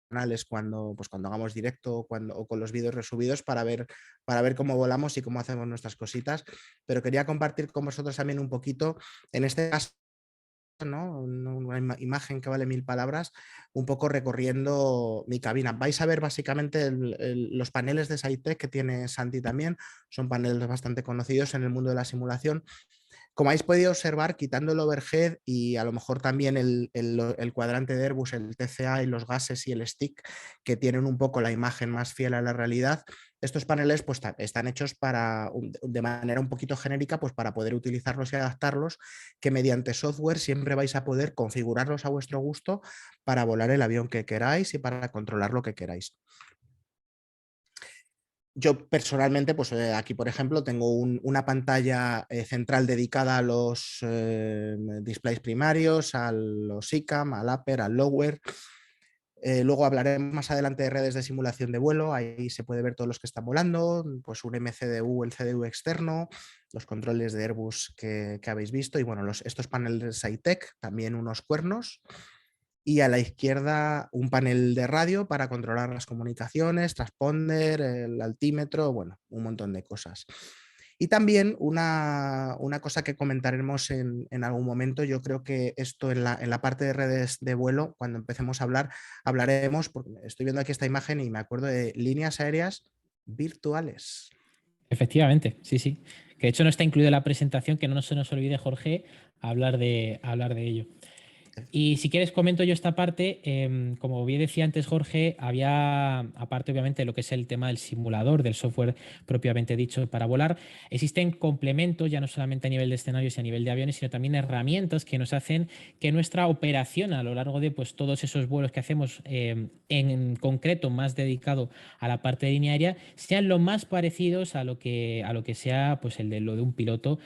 [SPEAKER 3] canales cuando hagamos directo o con los vídeos resubidos para ver cómo volamos y cómo hacemos nuestras cositas. Pero quería compartir con vosotros también un poquito, en este caso, ¿no? Una imagen que vale 1000 palabras, un poco recorriendo mi cabina. Vais a ver básicamente los paneles de SciTech que tiene Santi también, son paneles bastante conocidos en el mundo de la simulación. Como habéis podido observar, quitando el overhead y a lo mejor también el cuadrante de Airbus, el TCA y los gases y el stick, que tienen un poco la imagen más fiel a la realidad, estos paneles pues, están hechos de manera un poquito genérica pues, para poder utilizarlos y adaptarlos, que mediante software siempre vais a poder configurarlos a vuestro gusto para volar el avión que queráis y para controlar lo que queráis. Yo personalmente, pues aquí por ejemplo, tengo una pantalla central dedicada a los displays primarios, a los ICAM, al upper, al lower. Luego hablaremos más adelante de redes de simulación de vuelo, ahí se puede ver todos los que están volando, pues un MCDU, el CDU externo, los controles de Airbus que habéis visto y bueno, estos paneles de SciTech, también unos cuernos. Y a la izquierda un panel de radio para controlar las comunicaciones, transponder, el altímetro, bueno, un montón de cosas. Y también una cosa que comentaremos en algún momento, yo creo que esto en la parte de redes de vuelo, cuando empecemos a hablar, hablaremos, porque estoy viendo aquí esta imagen y me acuerdo de líneas aéreas virtuales.
[SPEAKER 2] Efectivamente, sí, sí. Que de hecho no está incluido en la presentación, que no se nos olvide, Jorge, hablar de ello. Y si quieres comento yo esta parte, como bien decía antes Jorge, había, aparte obviamente de lo que es el tema del simulador, del software propiamente dicho para volar, existen complementos ya no solamente a nivel de escenarios y a nivel de aviones, sino también herramientas que nos hacen que nuestra operación a lo largo de pues, todos esos vuelos que hacemos en concreto más dedicado a la parte de línea aérea, sean lo más parecidos a lo que sea pues, lo de un piloto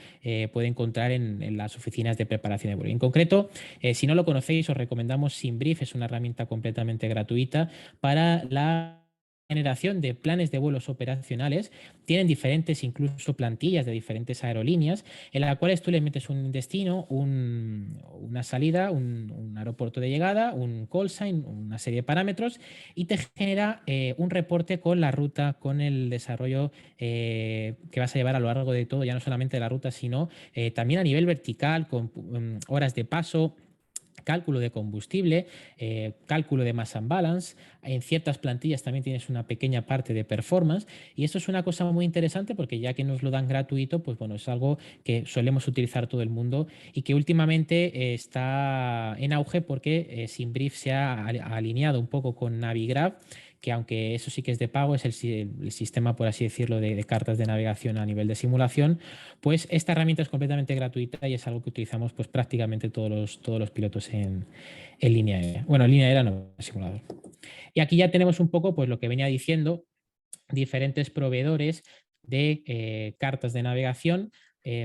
[SPEAKER 2] puede encontrar en las oficinas de preparación de vuelo. En concreto, si no lo conocéis, os recomendamos SimBrief, es una herramienta completamente gratuita para la generación de planes de vuelos operacionales. Tienen diferentes, incluso plantillas de diferentes aerolíneas, en las cuales tú le metes un destino, una salida, un aeropuerto de llegada, un call sign, una serie de parámetros, y te genera un reporte con la ruta, con el desarrollo que vas a llevar a lo largo de todo, ya no solamente de la ruta, sino también a nivel vertical, con horas de paso, cálculo de combustible, cálculo de mass and balance. En ciertas plantillas también tienes una pequeña parte de performance y esto es una cosa muy interesante porque ya que nos lo dan gratuito, pues bueno, es algo que solemos utilizar todo el mundo y que últimamente está en auge porque SimBrief se ha alineado un poco con Navigraph, que aunque eso sí que es de pago, es el sistema, por así decirlo, de cartas de navegación a nivel de simulación, pues esta herramienta es completamente gratuita y es algo que utilizamos pues prácticamente todos los pilotos en línea aérea. Bueno, en línea aérea no, en simulador. Y aquí ya tenemos un poco pues lo que venía diciendo, diferentes proveedores de cartas de navegación.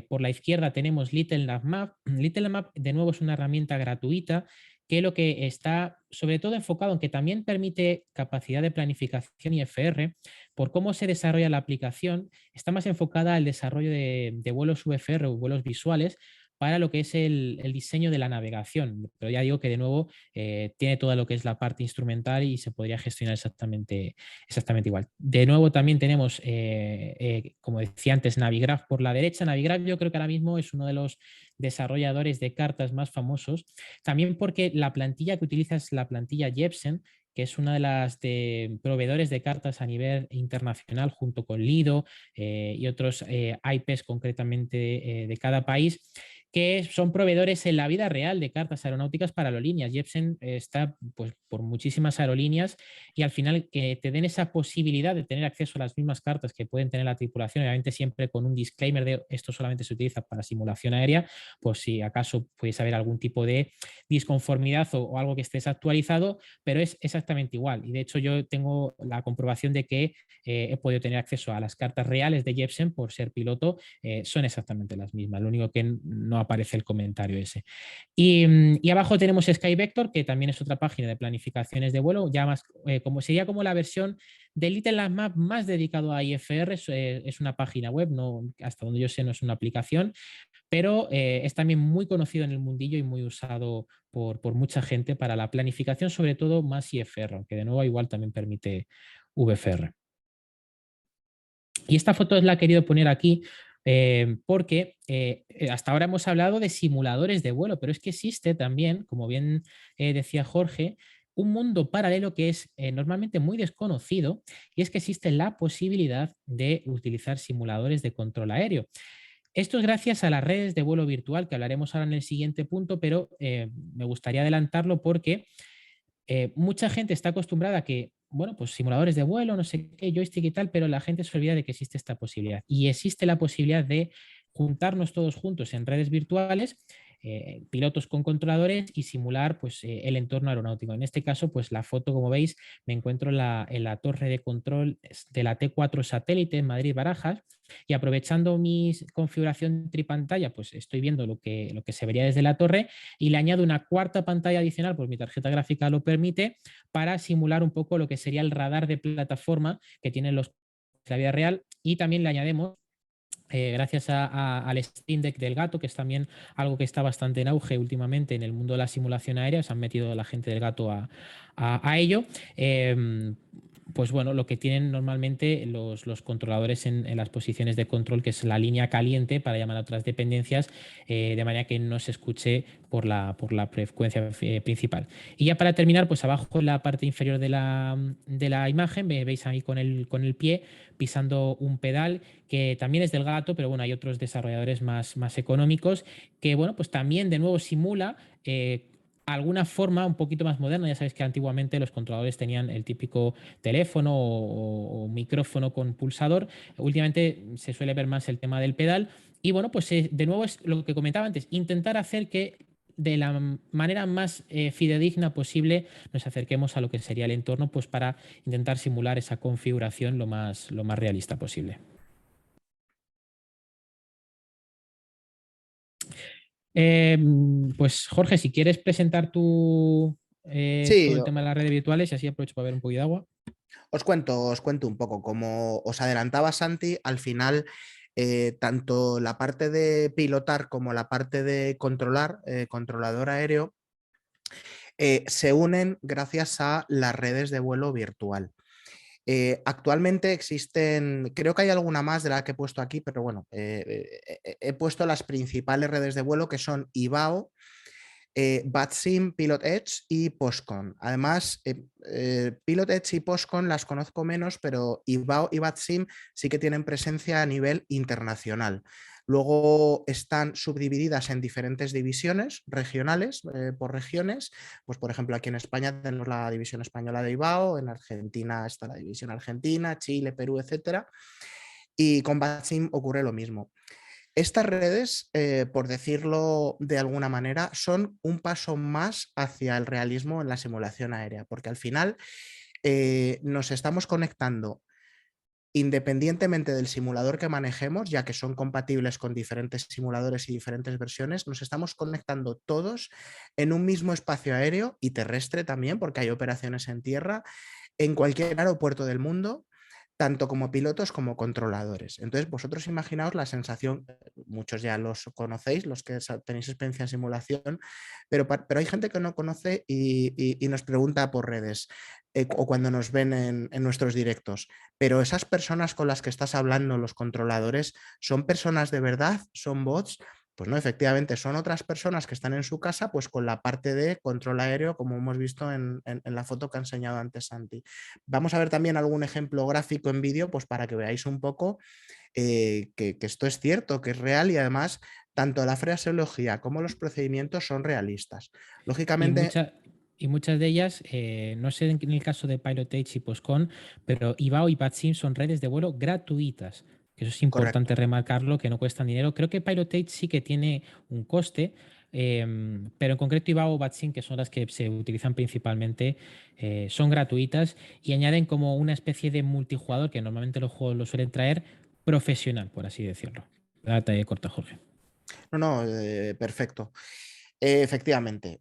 [SPEAKER 2] Por la izquierda tenemos Little Map. Little Map, de nuevo, es una herramienta gratuita que lo que está sobre todo enfocado en que también permite capacidad de planificación IFR. Por cómo se desarrolla la aplicación, está más enfocada al desarrollo de vuelos UFR o vuelos visuales para lo que es el diseño de la navegación. Pero ya digo que de nuevo tiene todo lo que es la parte instrumental y se podría gestionar exactamente igual. De nuevo también tenemos, como decía antes, Navigraph por la derecha. Navigraph yo creo que ahora mismo es uno de los desarrolladores de cartas más famosos, también porque la plantilla que utiliza es la plantilla Jepsen, que es una de las proveedores de cartas a nivel internacional junto con Lido y otros IPs concretamente de cada país, que son proveedores en la vida real de cartas aeronáuticas para aerolíneas. Jepsen está pues, por muchísimas aerolíneas y al final que te den esa posibilidad de tener acceso a las mismas cartas que pueden tener la tripulación, obviamente siempre con un disclaimer de esto solamente se utiliza para simulación aérea, pues si acaso puedes haber algún tipo de disconformidad o algo que esté desactualizado, pero es exactamente igual. Y de hecho yo tengo la comprobación de que he podido tener acceso a las cartas reales de Jepsen por ser piloto, son exactamente las mismas. Lo único que no aparece el comentario ese. Y abajo tenemos SkyVector, que también es otra página de planificaciones de vuelo, ya más, sería como la versión de Little Map más dedicado a IFR, es una página web, no, hasta donde yo sé no es una aplicación, pero es también muy conocido en el mundillo y muy usado por mucha gente para la planificación, sobre todo más IFR, aunque de nuevo igual también permite VFR. Y esta foto la he querido poner aquí porque hasta ahora hemos hablado de simuladores de vuelo, pero es que existe también, como bien decía Jorge, un mundo paralelo que es normalmente muy desconocido, y es que existe la posibilidad de utilizar simuladores de control aéreo. Esto es gracias a las redes de vuelo virtual, que hablaremos ahora en el siguiente punto, pero me gustaría adelantarlo porque mucha gente está acostumbrada a que, bueno, pues simuladores de vuelo, no sé qué, joystick y tal, pero la gente se olvida de que existe esta posibilidad. Y existe la posibilidad de juntarnos todos juntos en redes virtuales, pilotos con controladores, y simular pues, el entorno aeronáutico. En este caso, pues la foto, como veis, me encuentro en la torre de control de la T4 satélite en Madrid-Barajas, y aprovechando mi configuración tripantalla, pues estoy viendo lo que se vería desde la torre, y le añado una cuarta pantalla adicional, pues mi tarjeta gráfica lo permite, para simular un poco lo que sería el radar de plataforma que tienen los de la vida real, y también le añadimos gracias al Steam Deck del gato, que es también algo que está bastante en auge últimamente en el mundo de la simulación aérea, se han metido la gente del gato a ello. Pues bueno, lo que tienen normalmente los controladores en las posiciones de control, que es la línea caliente para llamar a otras dependencias, de manera que no se escuche por la frecuencia principal. Y ya para terminar, pues abajo en la parte inferior de la imagen veis ahí con el pie pisando un pedal que también es del gato, pero bueno, hay otros desarrolladores más económicos que, bueno, pues también de nuevo simula alguna forma un poquito más moderna. Ya sabéis que antiguamente los controladores tenían el típico teléfono o micrófono con pulsador. Últimamente se suele ver más el tema del pedal. Y bueno, pues de nuevo es lo que comentaba antes, intentar hacer que de la manera más fidedigna posible nos acerquemos a lo que sería el entorno, pues para intentar simular esa configuración lo más realista posible. Pues Jorge, si quieres presentar todo
[SPEAKER 3] Sí,
[SPEAKER 2] el tema de las redes virtuales, y así aprovecho para ver un poquito de agua.
[SPEAKER 3] os cuento un poco. Como os adelantaba Santi, al final, tanto la parte de pilotar como la parte de controlar, controlador aéreo, se unen gracias a las redes de vuelo virtual. Actualmente existen, creo que hay alguna más de la que he puesto aquí, pero bueno, he puesto las principales redes de vuelo, que son Ivao, VATSIM, Pilot Edge y Postcon. Además, Pilot Edge y Postcon las conozco menos, pero Ivao y VATSIM sí que tienen presencia a nivel internacional. Luego están subdivididas en diferentes divisiones regionales, por regiones. Pues, por ejemplo, aquí en España tenemos la división española de Ivao, en Argentina está la división argentina, Chile, Perú, etcétera. Y con VATSIM ocurre lo mismo. Estas redes, por decirlo de alguna manera, son un paso más hacia el realismo en la simulación aérea, porque al final nos estamos conectando independientemente del simulador que manejemos, ya que son compatibles con diferentes simuladores y diferentes versiones, nos estamos conectando todos en un mismo espacio aéreo y terrestre también, porque hay operaciones en tierra, en cualquier aeropuerto del mundo, tanto como pilotos como controladores. Entonces, vosotros imaginaos la sensación, muchos ya los conocéis, los que tenéis experiencia en simulación, pero hay gente que no conoce y nos pregunta por redes o cuando nos ven en nuestros directos. Pero esas personas con las que estás hablando, los controladores, ¿son personas de verdad? ¿Son bots? Pues no, efectivamente, son otras personas que están en su casa, pues con la parte de control aéreo, como hemos visto en la foto que ha enseñado antes Santi. Vamos a ver también algún ejemplo gráfico en vídeo, pues para que veáis un poco que esto es cierto, que es real, y además tanto la fraseología como los procedimientos son realistas.
[SPEAKER 2] Y,
[SPEAKER 3] Lógicamente...
[SPEAKER 2] y muchas de ellas, no sé en el caso de Pilotage y Postcon, pero Ivao y VATSIM son redes de vuelo gratuitas. Que eso es importante
[SPEAKER 3] Correcto.
[SPEAKER 2] remarcarlo, que no cuestan dinero. Creo que Pilotage sí que tiene un coste, pero en concreto Ivao o VATSIM, que son las que se utilizan principalmente, son gratuitas y añaden como una especie de multijugador, que normalmente los juegos lo suelen traer, profesional, por así decirlo. Date corta, Jorge.
[SPEAKER 3] No, perfecto. Efectivamente,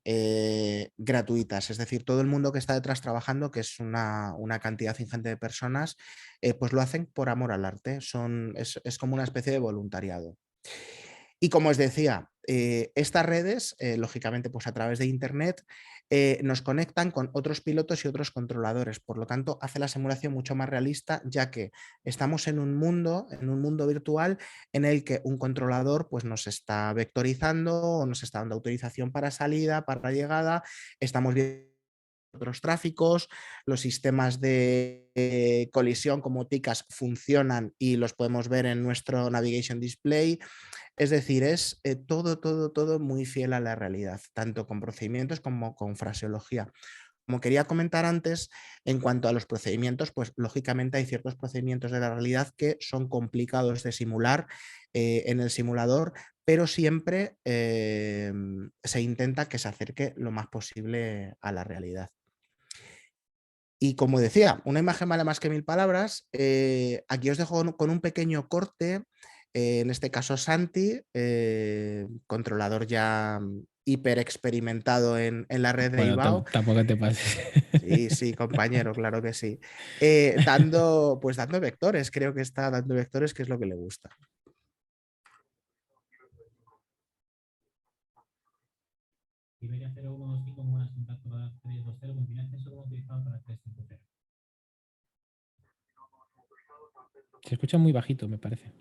[SPEAKER 3] gratuitas, es decir, todo el mundo que está detrás trabajando, que es una cantidad ingente de personas, pues lo hacen por amor al arte, es como una especie de voluntariado. Y como os decía, estas redes, lógicamente, pues a través de Internet, nos conectan con otros pilotos y otros controladores. Por lo tanto, hace la simulación mucho más realista, ya que estamos en un mundo virtual en el que un controlador pues, nos está vectorizando o nos está dando autorización para salida, para llegada. Estamos viendo otros tráficos, los sistemas de colisión como TICAS funcionan y los podemos ver en nuestro Navigation Display. Es decir, es todo muy fiel a la realidad, tanto con procedimientos como con fraseología. Como quería comentar antes, en cuanto a los procedimientos, pues lógicamente hay ciertos procedimientos de la realidad que son complicados de simular en el simulador, pero siempre se intenta que se acerque lo más posible a la realidad. Y como decía, una imagen vale más que 1000 palabras. Aquí os dejo con un pequeño corte, en este caso Santi, controlador ya hiper experimentado en la red de
[SPEAKER 2] Bueno,
[SPEAKER 3] IBAO.
[SPEAKER 2] tampoco te pases.
[SPEAKER 3] Sí, sí, compañero, claro que sí. Pues dando vectores, creo que está dando vectores, que es lo que le gusta.
[SPEAKER 2] Iberia 0125, muy buenas, contacto para 320, continente solo utilizado para 350. Se escucha muy bajito, me parece.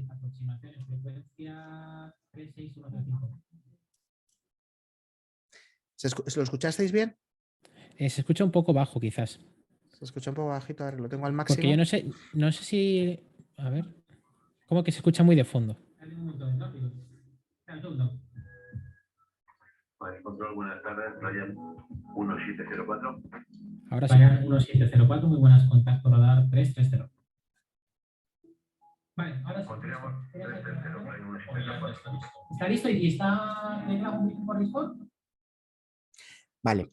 [SPEAKER 2] Aproximaciones, frecuencia 36135.
[SPEAKER 3] ¿Lo escuchasteis bien?
[SPEAKER 2] Se escucha un poco bajo, quizás.
[SPEAKER 3] Se escucha un poco bajito, a ver, lo tengo al máximo.
[SPEAKER 2] Porque yo no sé si. A ver. Como que se escucha muy de fondo.
[SPEAKER 4] Vale, control, buenas tardes, Ryan 1704.
[SPEAKER 2] Ahora sí. Ryan 1704, muy buenas, contacto radar 330. Vale, ahora sí.
[SPEAKER 4] Continuamos, 330, Ryan 1704.
[SPEAKER 2] ¿Está listo y está por Discord?
[SPEAKER 3] Vale.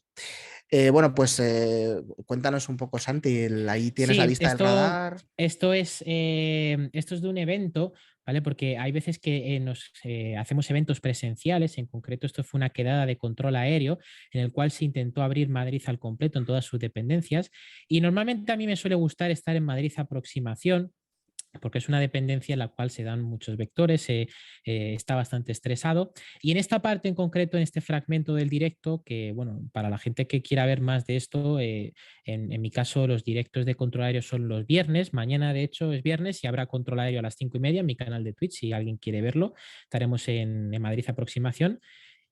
[SPEAKER 3] Bueno, pues cuéntanos un poco, Santi. Ahí tienes
[SPEAKER 2] Sí,
[SPEAKER 3] la vista del radar.
[SPEAKER 2] Esto es de un evento, ¿vale? Porque hay veces que hacemos eventos presenciales, en concreto esto fue una quedada de control aéreo en el cual se intentó abrir Madrid al completo en todas sus dependencias y normalmente a mí me suele gustar estar en Madrid aproximación porque es una dependencia en la cual se dan muchos vectores, está bastante estresado. Y en esta parte en concreto, en este fragmento del directo, que bueno, para la gente que quiera ver más de esto, en mi caso los directos de control aéreo son los viernes, mañana de hecho es viernes y habrá control aéreo a las 5:30 en mi canal de Twitch, si alguien quiere verlo, estaremos en Madrid aproximación.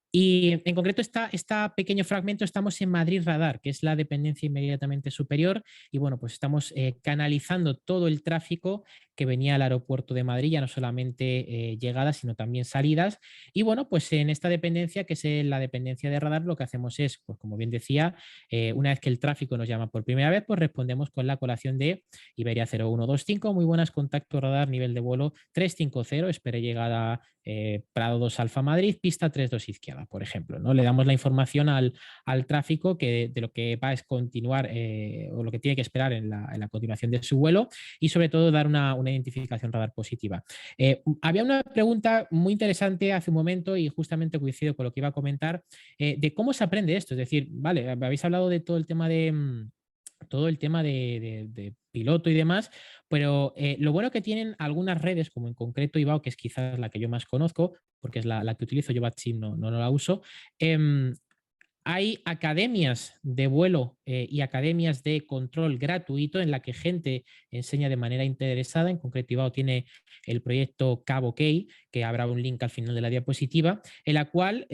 [SPEAKER 2] Y en concreto, este pequeño fragmento estamos en Madrid Radar, que es la dependencia inmediatamente superior, y bueno, pues estamos canalizando todo el tráfico que venía al aeropuerto de Madrid, ya no solamente llegadas, sino también salidas. Y bueno, pues en esta dependencia, que es la dependencia de radar, lo que hacemos es, pues como bien decía, una vez que el tráfico nos llama por primera vez, pues respondemos con la colación de Iberia 0125, muy buenas, contacto radar, nivel de vuelo 350, espere llegada Prado 2 Alfa Madrid, pista 32 izquierda, por ejemplo, ¿no? Le damos la información al tráfico que de lo que va es continuar o lo que tiene que esperar en la continuación de su vuelo y sobre todo dar una identificación radar positiva. Había una pregunta muy interesante hace un momento y justamente coincido con lo que iba a comentar de cómo se aprende esto. Es decir, vale, habéis hablado de todo el tema de piloto y demás, pero lo bueno que tienen algunas redes, como en concreto IBAO, que es quizás la que yo más conozco, porque es la que utilizo, yo BATSIM no la uso, hay academias de vuelo y academias de control gratuito en la que gente enseña de manera interesada. En concreto, IBAO tiene el proyecto Cabo Key, que habrá un link al final de la diapositiva, en la cual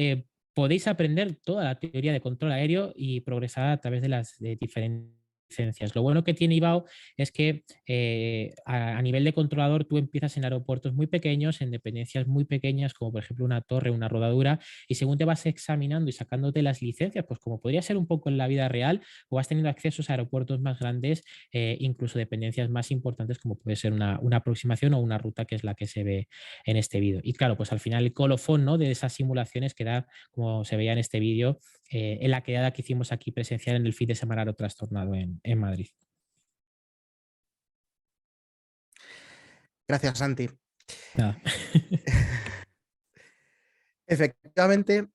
[SPEAKER 2] podéis aprender toda la teoría de control aéreo y progresar a través de las diferentes licencias. Lo bueno que tiene IBAO es que a nivel de controlador tú empiezas en aeropuertos muy pequeños, en dependencias muy pequeñas, como por ejemplo una torre, una rodadura, y según te vas examinando y sacándote las licencias, pues como podría ser un poco en la vida real, o vas teniendo accesos a aeropuertos más grandes, incluso dependencias más importantes, como puede ser una aproximación o una ruta, que es la que se ve en este vídeo. Y claro, pues al final el colofón, ¿no?, de esas simulaciones que da, como se veía en este vídeo, en la quedada que hicimos aquí presencial en el fin de semana Aro Trastornado en Madrid.
[SPEAKER 3] Gracias, Santi.
[SPEAKER 2] Nada.
[SPEAKER 3] Efectivamente,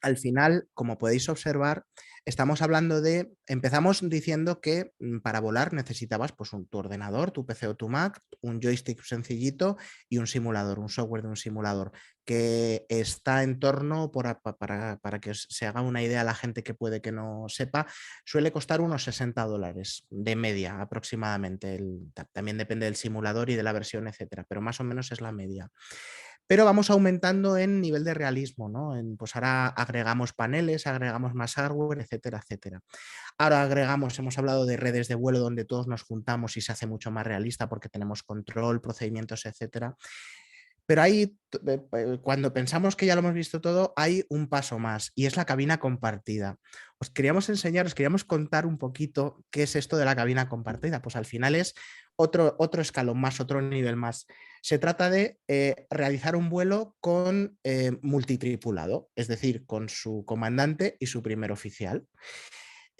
[SPEAKER 3] al final, como podéis observar, estamos hablando de, empezamos diciendo que para volar necesitabas pues tu ordenador, tu PC o tu Mac, un joystick sencillito y un simulador, un software de un simulador que está en torno, para que se haga una idea la gente que puede que no sepa, suele costar unos $60 de media aproximadamente. También depende del simulador y de la versión, etcétera, pero más o menos es la media. Pero vamos aumentando en nivel de realismo, ¿no? Pues ahora agregamos paneles, agregamos más hardware, etcétera, etcétera. Ahora agregamos, hemos hablado de redes de vuelo donde todos nos juntamos y se hace mucho más realista porque tenemos control, procedimientos, etcétera. Pero ahí, cuando pensamos que ya lo hemos visto todo, hay un paso más y es la cabina compartida. Os queríamos enseñar, os queríamos contar un poquito qué es esto de la cabina compartida. Pues al final es otro escalón más, otro nivel más. Se trata de realizar un vuelo con multitripulado, es decir, con su comandante y su primer oficial.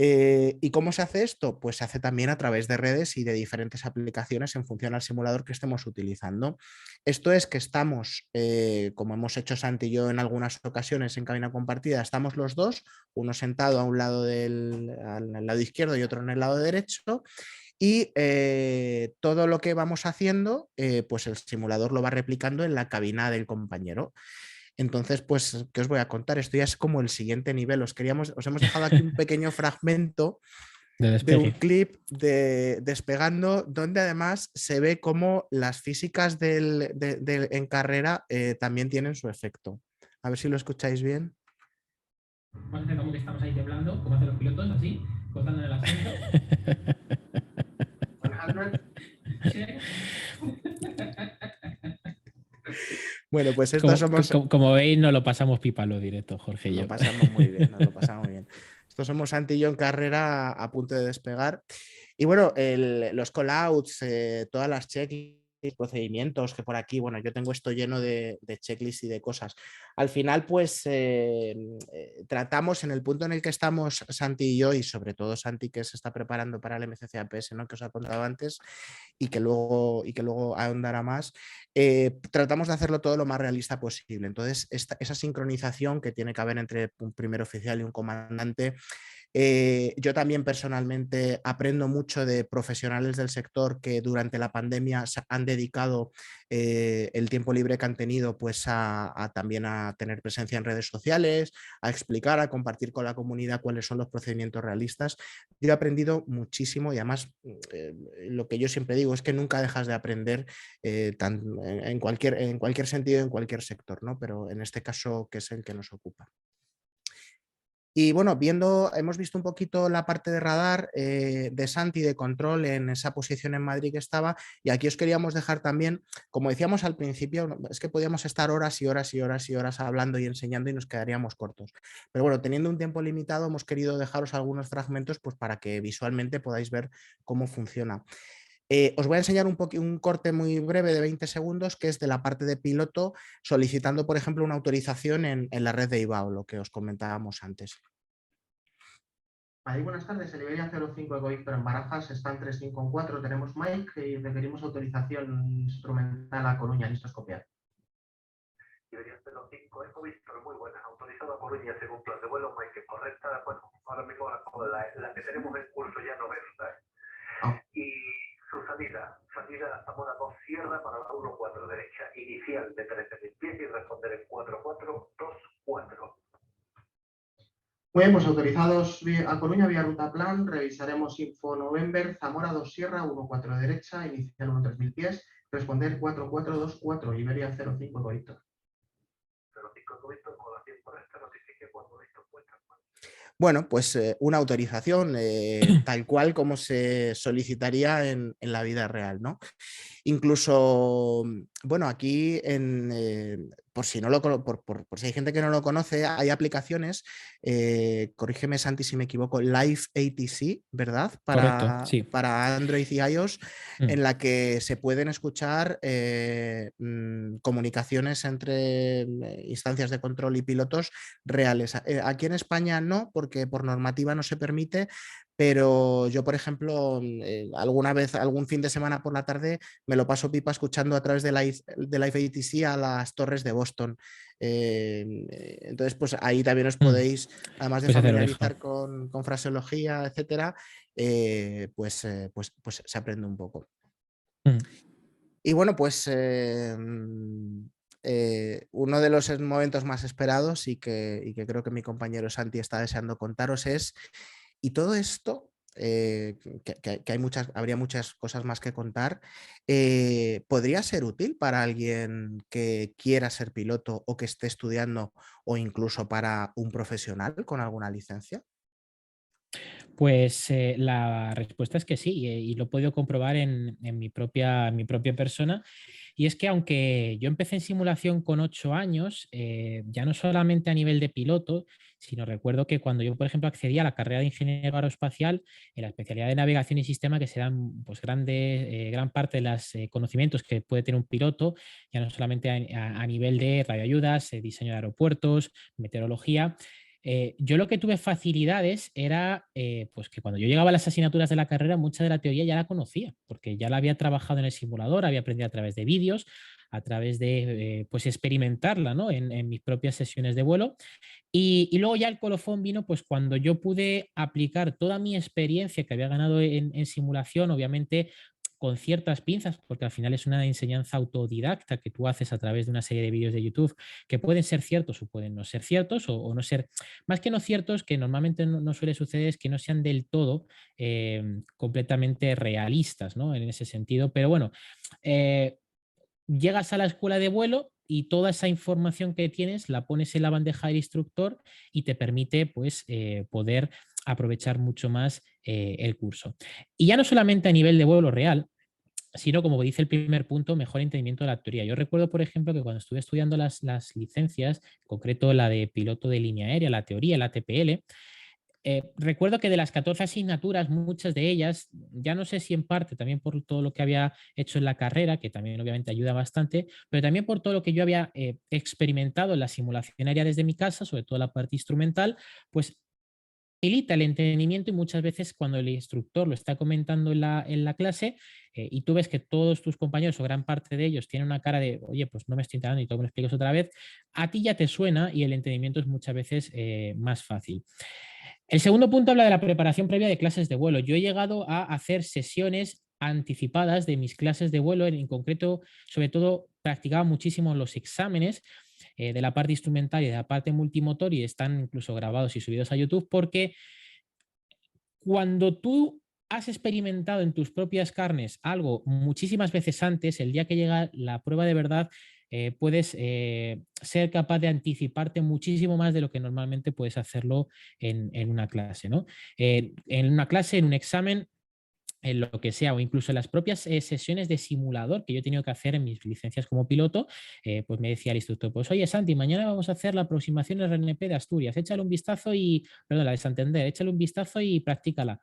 [SPEAKER 3] ¿Y cómo se hace esto? Pues se hace también a través de redes y de diferentes aplicaciones en función al simulador que estemos utilizando. Esto es que estamos, como hemos hecho Santi y yo en algunas ocasiones en cabina compartida, estamos los dos, uno sentado a un lado al lado izquierdo y otro en el lado derecho, y todo lo que vamos haciendo, pues el simulador lo va replicando en la cabina del compañero. Entonces, pues, ¿qué os voy a contar? Esto ya es como el siguiente nivel. Os hemos dejado aquí un pequeño fragmento de un clip de Despegando, donde además se ve cómo las físicas en carrera también tienen su efecto. A ver si lo escucháis bien.
[SPEAKER 2] Vamos a hacer como que estamos ahí temblando, como hacen los pilotos, así, cortando en el asiento. 100.
[SPEAKER 3] Bueno, pues estos somos...
[SPEAKER 2] Como veis, nos lo pasamos pipa lo directo, Jorge y yo.
[SPEAKER 3] Lo pasamos muy bien, nos lo pasamos muy bien. Estos somos Santi y yo en carrera a punto de despegar. Y bueno, los callouts, todas las checklists, procedimientos que por aquí, bueno, yo tengo esto lleno de checklists y de cosas. Al final, pues tratamos en el punto en el que estamos Santi y yo, y sobre todo Santi que se está preparando para el MCCAPS, ¿no? Que os ha contado antes, y que luego ahondará más, tratamos de hacerlo todo lo más realista posible. Entonces, esa sincronización que tiene que haber entre un primer oficial y un comandante, yo también personalmente aprendo mucho de profesionales del sector que durante la pandemia han dedicado el tiempo libre que han tenido pues también a tener presencia en redes sociales, a explicar, a compartir con la comunidad cuáles son los procedimientos realistas. Yo he aprendido muchísimo y además lo que yo siempre digo es que nunca dejas de aprender en cualquier sentido, en cualquier sector, ¿no? Pero en este caso que es el que nos ocupa. Y bueno, hemos visto un poquito la parte de radar de Santi, de control en esa posición en Madrid que estaba, y aquí os queríamos dejar también, como decíamos al principio, es que podíamos estar horas y horas y horas y horas hablando y enseñando y nos quedaríamos cortos. Pero bueno, teniendo un tiempo limitado, hemos querido dejaros algunos fragmentos pues, para que visualmente podáis ver cómo funciona. Os voy a enseñar un corte muy breve de 20 segundos que es de la parte de piloto solicitando, por ejemplo, una autorización en la red de IBAO, lo que os comentábamos antes. Ahí, buenas tardes, el Iberia 05 Eco Víctor en Barajas está en 3514, tenemos Mike y requerimos autorización instrumental a Coruña, listos copiar.
[SPEAKER 4] Iberia 05 Eco Víctor, muy buena, autorizado a Coruña según plan de vuelo, Mike, correcta, bueno, ahora mismo la que tenemos en curso ya no es, y su salida Zamora 2 Sierra para la 14 derecha, inicial de 13.000 pies y responder en 4424.
[SPEAKER 3] Muy bien, pues autorizados a Coruña vía ruta plan, revisaremos Info November, Zamora 2 Sierra, 14 derecha, inicial 13.000 pies, responder 4424, Iberia 05 Ecovíctor.
[SPEAKER 4] 05 Ecovíctor, con la 100 por esta, notifique cuando listo encuentra.
[SPEAKER 3] Bueno, pues una autorización tal cual como se solicitaría en la vida real, ¿no? Incluso, bueno, aquí, por si hay gente que no lo conoce, hay aplicaciones, corrígeme Santi si me equivoco, Live ATC, ¿verdad?
[SPEAKER 2] Correcto, sí.
[SPEAKER 3] Para Android y iOS, en la que se pueden escuchar comunicaciones entre instancias de control y pilotos reales. Aquí en España no, porque por normativa no se permite, Pero yo, por ejemplo, alguna vez, algún fin de semana por la tarde, me lo paso pipa escuchando a través de Live ATC a las torres de Boston. Entonces, pues ahí también os podéis, además de
[SPEAKER 2] Puedes hacer oreja.
[SPEAKER 3] familiarizar con fraseología, etcétera, pues se aprende un poco. Y bueno, pues uno de los momentos más esperados y que creo que mi compañero Santi está deseando contaros es, y todo esto, que habría muchas cosas más que contar, ¿podría ser útil para alguien que quiera ser piloto o que esté estudiando o incluso para un profesional con alguna licencia?
[SPEAKER 2] Pues la respuesta es que sí, y lo he podido comprobar en mi propia persona. Y es que aunque yo empecé en simulación con 8 años, ya no solamente a nivel de piloto, sino recuerdo que cuando yo, por ejemplo, accedí a la carrera de ingeniero aeroespacial, en la especialidad de navegación y sistema, que se dan pues, gran parte de los conocimientos que puede tener un piloto, ya no solamente a nivel de radioayudas, diseño de aeropuertos, meteorología. Yo lo que tuve facilidades era pues que cuando yo llegaba a las asignaturas de la carrera, mucha de la teoría ya la conocía, porque ya la había trabajado en el simulador, había aprendido a través de vídeos, a través de pues experimentarla, ¿no? en mis propias sesiones de vuelo. Y luego ya el colofón vino pues cuando yo pude aplicar toda mi experiencia que había ganado en simulación, obviamente con ciertas pinzas, porque al final es una enseñanza autodidacta que tú haces a través de una serie de vídeos de YouTube que pueden ser ciertos o pueden no ser ciertos o no ser, más que no ciertos, que normalmente no suele suceder, es que no sean del todo completamente realistas, ¿no? En ese sentido, pero bueno, llegas a la escuela de vuelo y toda esa información que tienes la pones en la bandeja del instructor y te permite pues, poder aprovechar mucho más el curso. Y ya no solamente a nivel de vuelo real, sino, como dice el primer punto, mejor entendimiento de la teoría. Yo recuerdo, por ejemplo, que cuando estuve estudiando las licencias, en concreto la de piloto de línea aérea, la teoría, la TPL, recuerdo que de las 14 asignaturas, muchas de ellas, ya no sé si en parte también por todo lo que había hecho en la carrera, que también obviamente ayuda bastante, pero también por todo lo que yo había experimentado en la simulación aérea desde mi casa, sobre todo la parte instrumental, pues facilita el entendimiento y muchas veces cuando el instructor lo está comentando en la clase y tú ves que todos tus compañeros o gran parte de ellos tienen una cara de, oye, pues no me estoy enterando y todo me lo explicas otra vez, a ti ya te suena y el entendimiento es muchas veces más fácil. El segundo punto habla de la preparación previa de clases de vuelo. Yo he llegado a hacer sesiones anticipadas de mis clases de vuelo, en concreto, sobre todo, practicaba muchísimo los exámenes de la parte instrumental y de la parte multimotor y están incluso grabados y subidos a YouTube porque cuando tú has experimentado en tus propias carnes algo muchísimas veces antes, el día que llega la prueba de verdad, puedes ser capaz de anticiparte muchísimo más de lo que normalmente puedes hacerlo en una clase, ¿no? En una clase, en un examen, en lo que sea, o incluso en las propias sesiones de simulador que yo he tenido que hacer en mis licencias como piloto, pues me decía el instructor, pues oye Santi, mañana vamos a hacer la aproximación RNP de Asturias, échale un vistazo y, perdón, la de Santander, échale un vistazo y practícala.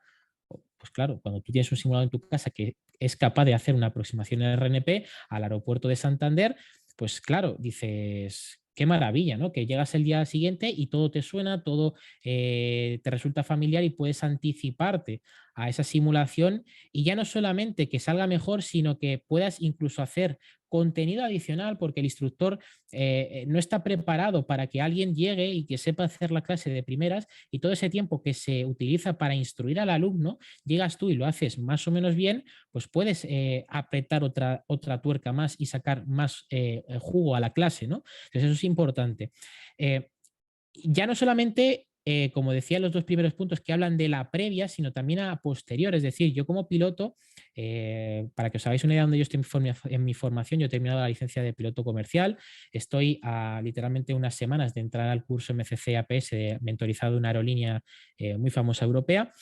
[SPEAKER 2] Pues claro, cuando tú tienes un simulador en tu casa que es capaz de hacer una aproximación RNP al aeropuerto de Santander, pues claro, dices, qué maravilla, ¿no? Que llegas el día siguiente y todo te suena, todo te resulta familiar y puedes anticiparte a esa simulación y ya no solamente que salga mejor, sino que puedas incluso hacer contenido adicional porque el instructor no está preparado para que alguien llegue y que sepa hacer la clase de primeras y todo ese tiempo que se utiliza para instruir al alumno, llegas tú y lo haces más o menos bien, pues puedes apretar otra tuerca más y sacar más jugo a la clase, ¿no? Entonces eso es importante. Ya no solamente, como decía, los dos primeros puntos que hablan de la previa, sino también a posterior. Es decir, yo como piloto, para que os hagáis una idea de dónde yo estoy en mi formación, yo he terminado la licencia de piloto comercial, estoy a literalmente unas semanas de entrar al curso MCC APS mentorizado de una aerolínea muy famosa europea.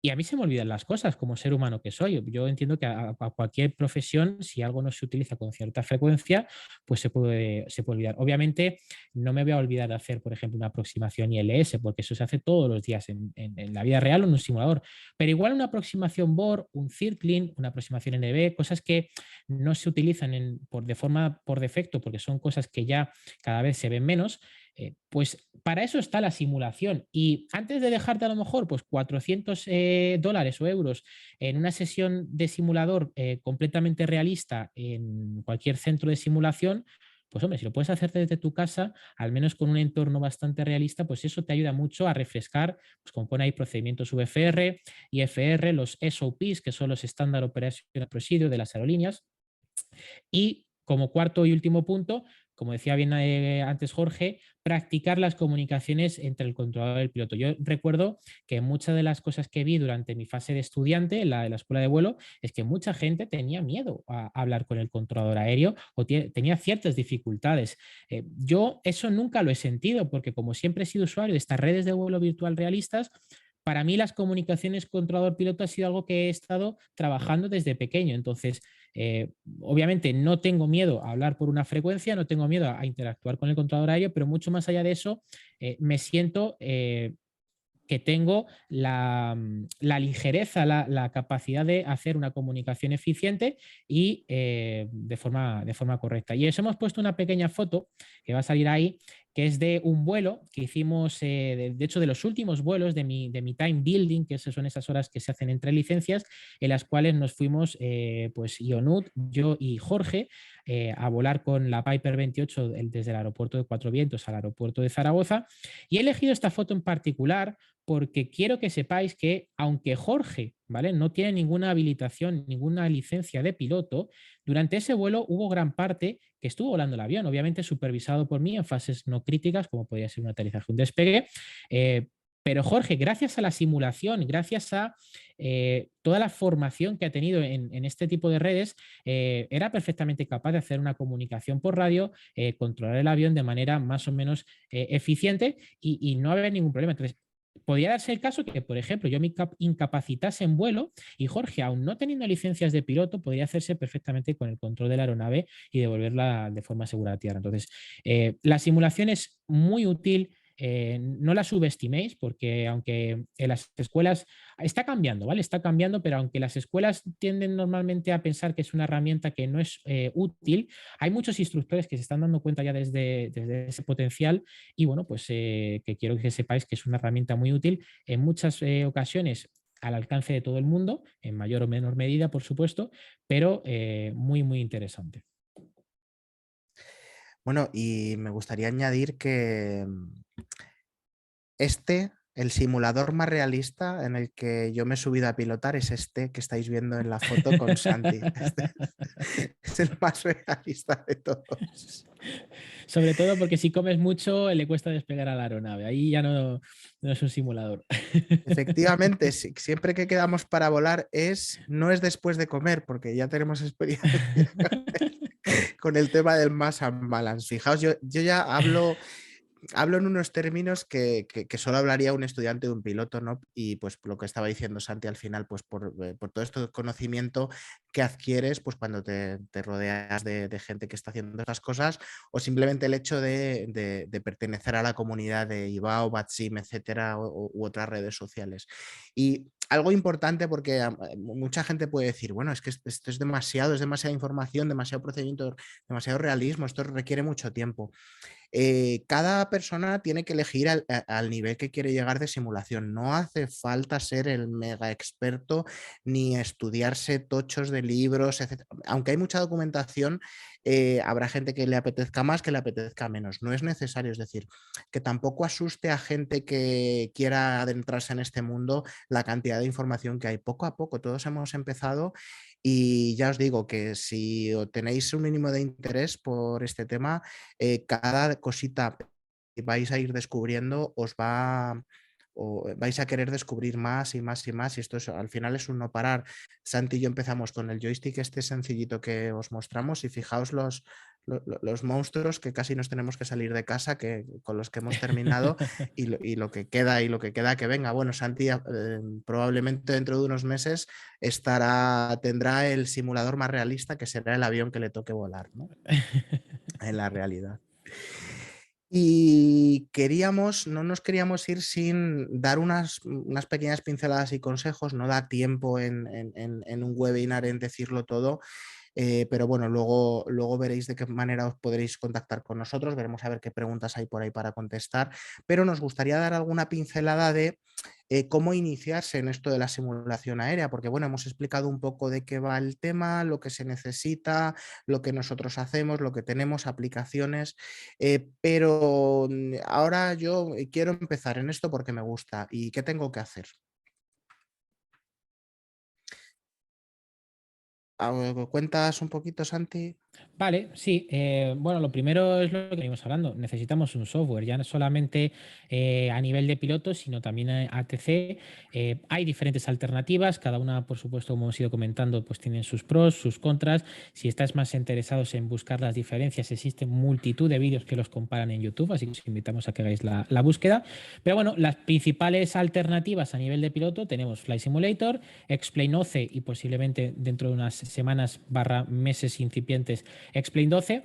[SPEAKER 2] Y a mí se me olvidan las cosas como ser humano que soy. Yo entiendo que a cualquier profesión, si algo no se utiliza con cierta frecuencia, pues se puede olvidar. Obviamente, no me voy a olvidar de hacer, por ejemplo, una aproximación ILS, porque eso se hace todos los días en la vida real o en un simulador. Pero igual una aproximación BOR, un circling, una aproximación NB, cosas que no se utilizan de forma por defecto, porque son cosas que ya cada vez se ven menos, Pues para eso está la simulación. Y antes de dejarte a lo mejor pues $400 o euros en una sesión de simulador completamente realista en cualquier centro de simulación, pues hombre, si lo puedes hacer desde tu casa, al menos con un entorno bastante realista, pues eso te ayuda mucho a refrescar, pues como pone ahí, procedimientos VFR, IFR, los SOPs, que son los Standard Operational Procedure de las aerolíneas. Y como cuarto y último punto, como decía bien antes Jorge, practicar las comunicaciones entre el controlador y el piloto. Yo recuerdo que muchas de las cosas que vi durante mi fase de estudiante, la de la escuela de vuelo, es que mucha gente tenía miedo a hablar con el controlador aéreo o tenía ciertas dificultades. Yo eso nunca lo he sentido porque como siempre he sido usuario de estas redes de vuelo virtual realistas, para mí las comunicaciones controlador-piloto ha sido algo que he estado trabajando desde pequeño. Entonces, obviamente no tengo miedo a hablar por una frecuencia, no tengo miedo a interactuar con el controlador aéreo, pero mucho más allá de eso, me siento que tengo la ligereza, la capacidad de hacer una comunicación eficiente y de forma correcta. Y eso hemos puesto una pequeña foto que va a salir ahí, que es de un vuelo que hicimos, de hecho, de los últimos vuelos de mi time building, que son esas horas que se hacen entre licencias, en las cuales nos fuimos, pues Ionut, yo y Jorge, a volar con la Piper 28 desde el aeropuerto de Cuatro Vientos al aeropuerto de Zaragoza. Y he elegido esta foto en particular porque quiero que sepáis que, aunque Jorge, ¿vale?, no tiene ninguna habilitación, ninguna licencia de piloto, durante ese vuelo hubo gran parte que estuvo volando el avión, obviamente supervisado por mí en fases no críticas, como podría ser un aterrizaje o un despegue. Pero Jorge, gracias a la simulación, gracias a toda la formación que ha tenido en este tipo de redes, era perfectamente capaz de hacer una comunicación por radio, controlar el avión de manera más o menos eficiente y no haber ningún problema. Entonces, podría darse el caso que, por ejemplo, yo me incapacitase en vuelo y Jorge, aún no teniendo licencias de piloto, podría hacerse perfectamente con el control de la aeronave y devolverla de forma segura a tierra. Entonces, la simulación es muy útil. No la subestiméis porque aunque en las escuelas está cambiando, ¿vale? Está cambiando, pero aunque las escuelas tienden normalmente a pensar que es una herramienta que no es útil, hay muchos instructores que se están dando cuenta ya desde ese potencial y bueno, pues que quiero que sepáis que es una herramienta muy útil en muchas ocasiones al alcance de todo el mundo, en mayor o menor medida, por supuesto, pero muy, muy interesante.
[SPEAKER 3] Bueno, y me gustaría añadir que el simulador más realista en el que yo me he subido a pilotar es este que estáis viendo en la foto con Santi. Es el más realista de todos.
[SPEAKER 2] Sobre todo porque si comes mucho le cuesta despegar a la aeronave. Ahí ya no es un simulador.
[SPEAKER 3] Efectivamente, siempre que quedamos para volar no es después de comer, porque ya tenemos experiencia con el tema del mass and balance. Fijaos, yo ya hablo en unos términos que solo hablaría un estudiante de un piloto, ¿no? Y pues lo que estaba diciendo Santi al final, pues por todo este conocimiento que adquieres, pues cuando te rodeas de gente que está haciendo estas cosas, o simplemente el hecho de pertenecer a la comunidad de IBAO, Batsim, etcétera, u otras redes sociales. Y algo importante porque mucha gente puede decir, bueno, es que esto es demasiada información, demasiado procedimiento, demasiado realismo, esto requiere mucho tiempo. Cada persona tiene que elegir al nivel que quiere llegar de simulación. No hace falta ser el mega experto ni estudiarse tochos de libros, etc. Aunque hay mucha documentación, habrá gente que le apetezca más, que le apetezca menos. No es necesario, es decir, que tampoco asuste a gente que quiera adentrarse en este mundo la cantidad de información que hay. Poco a poco, todos hemos empezado. Y ya os digo que si tenéis un mínimo de interés por este tema, cada cosita que vais a ir descubriendo o vais a querer descubrir más y más y más, y esto al final es un no parar. Santi y yo empezamos con el joystick este sencillito que os mostramos y fijaos los monstruos que casi nos tenemos que salir de casa, con los que hemos terminado y lo que queda que venga. Bueno, Santi probablemente dentro de unos meses tendrá el simulador más realista, que será el avión que le toque volar, ¿no? En la realidad. Y no nos queríamos ir sin dar unas pequeñas pinceladas y consejos, no da tiempo en un webinar en decirlo todo. pero bueno, luego veréis de qué manera os podréis contactar con nosotros, veremos a ver qué preguntas hay por ahí para contestar, pero nos gustaría dar alguna pincelada de cómo iniciarse en esto de la simulación aérea, porque bueno, hemos explicado un poco de qué va el tema, lo que se necesita, lo que nosotros hacemos, lo que tenemos, aplicaciones, pero ahora yo quiero empezar en esto porque me gusta. ¿Y qué tengo que hacer? ¿Cuentas un poquito, Santi?
[SPEAKER 2] Vale, sí. Bueno, lo primero es lo que venimos hablando. Necesitamos un software, ya no solamente a nivel de pilotos, sino también ATC. Hay diferentes alternativas, cada una, por supuesto, como hemos ido comentando, pues tienen sus pros, sus contras. Si estáis más interesados en buscar las diferencias, existen multitud de vídeos que los comparan en YouTube, así que os invitamos a que hagáis la búsqueda. Pero bueno, las principales alternativas a nivel de piloto tenemos Flight Simulator, X-Plane 11 y posiblemente dentro de unas semanas / meses incipientes X-Plane 12,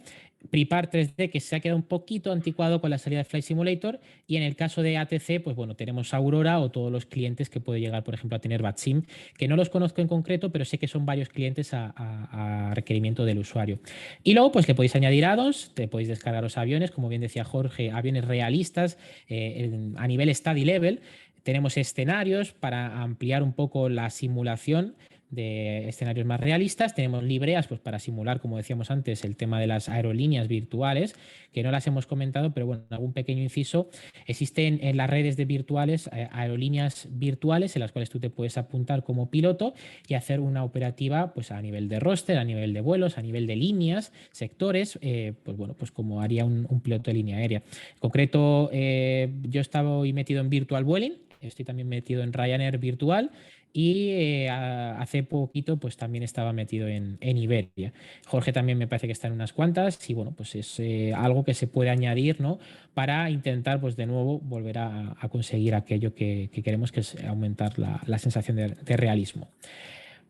[SPEAKER 2] Prepar 3D, que se ha quedado un poquito anticuado con la salida de Flight Simulator, y en el caso de ATC, pues bueno, tenemos Aurora o todos los clientes que puede llegar, por ejemplo, a tener BatSim, que no los conozco en concreto, pero sé que son varios clientes a requerimiento del usuario. Y luego, pues le podéis añadir add-ons, te podéis descargar los aviones, como bien decía Jorge, aviones realistas a nivel study level. Tenemos escenarios para ampliar un poco la simulación de escenarios más realistas. Tenemos libreas pues, para simular, como decíamos antes, el tema de las aerolíneas virtuales, que no las hemos comentado, pero bueno, algún pequeño inciso. Existen en las redes de virtuales aerolíneas virtuales en las cuales tú te puedes apuntar como piloto y hacer una operativa pues, a nivel de roster, a nivel de vuelos, a nivel de líneas, sectores, pues bueno, pues como haría un piloto de línea aérea. En concreto, yo estaba hoy metido en Virtual Vueling, estoy también metido en Ryanair Virtual y hace poquito pues también estaba metido en Iberia. Jorge también me parece que está en unas cuantas y bueno, pues es algo que se puede añadir, ¿no? Para intentar pues de nuevo volver a conseguir aquello que queremos, que es aumentar la sensación de realismo.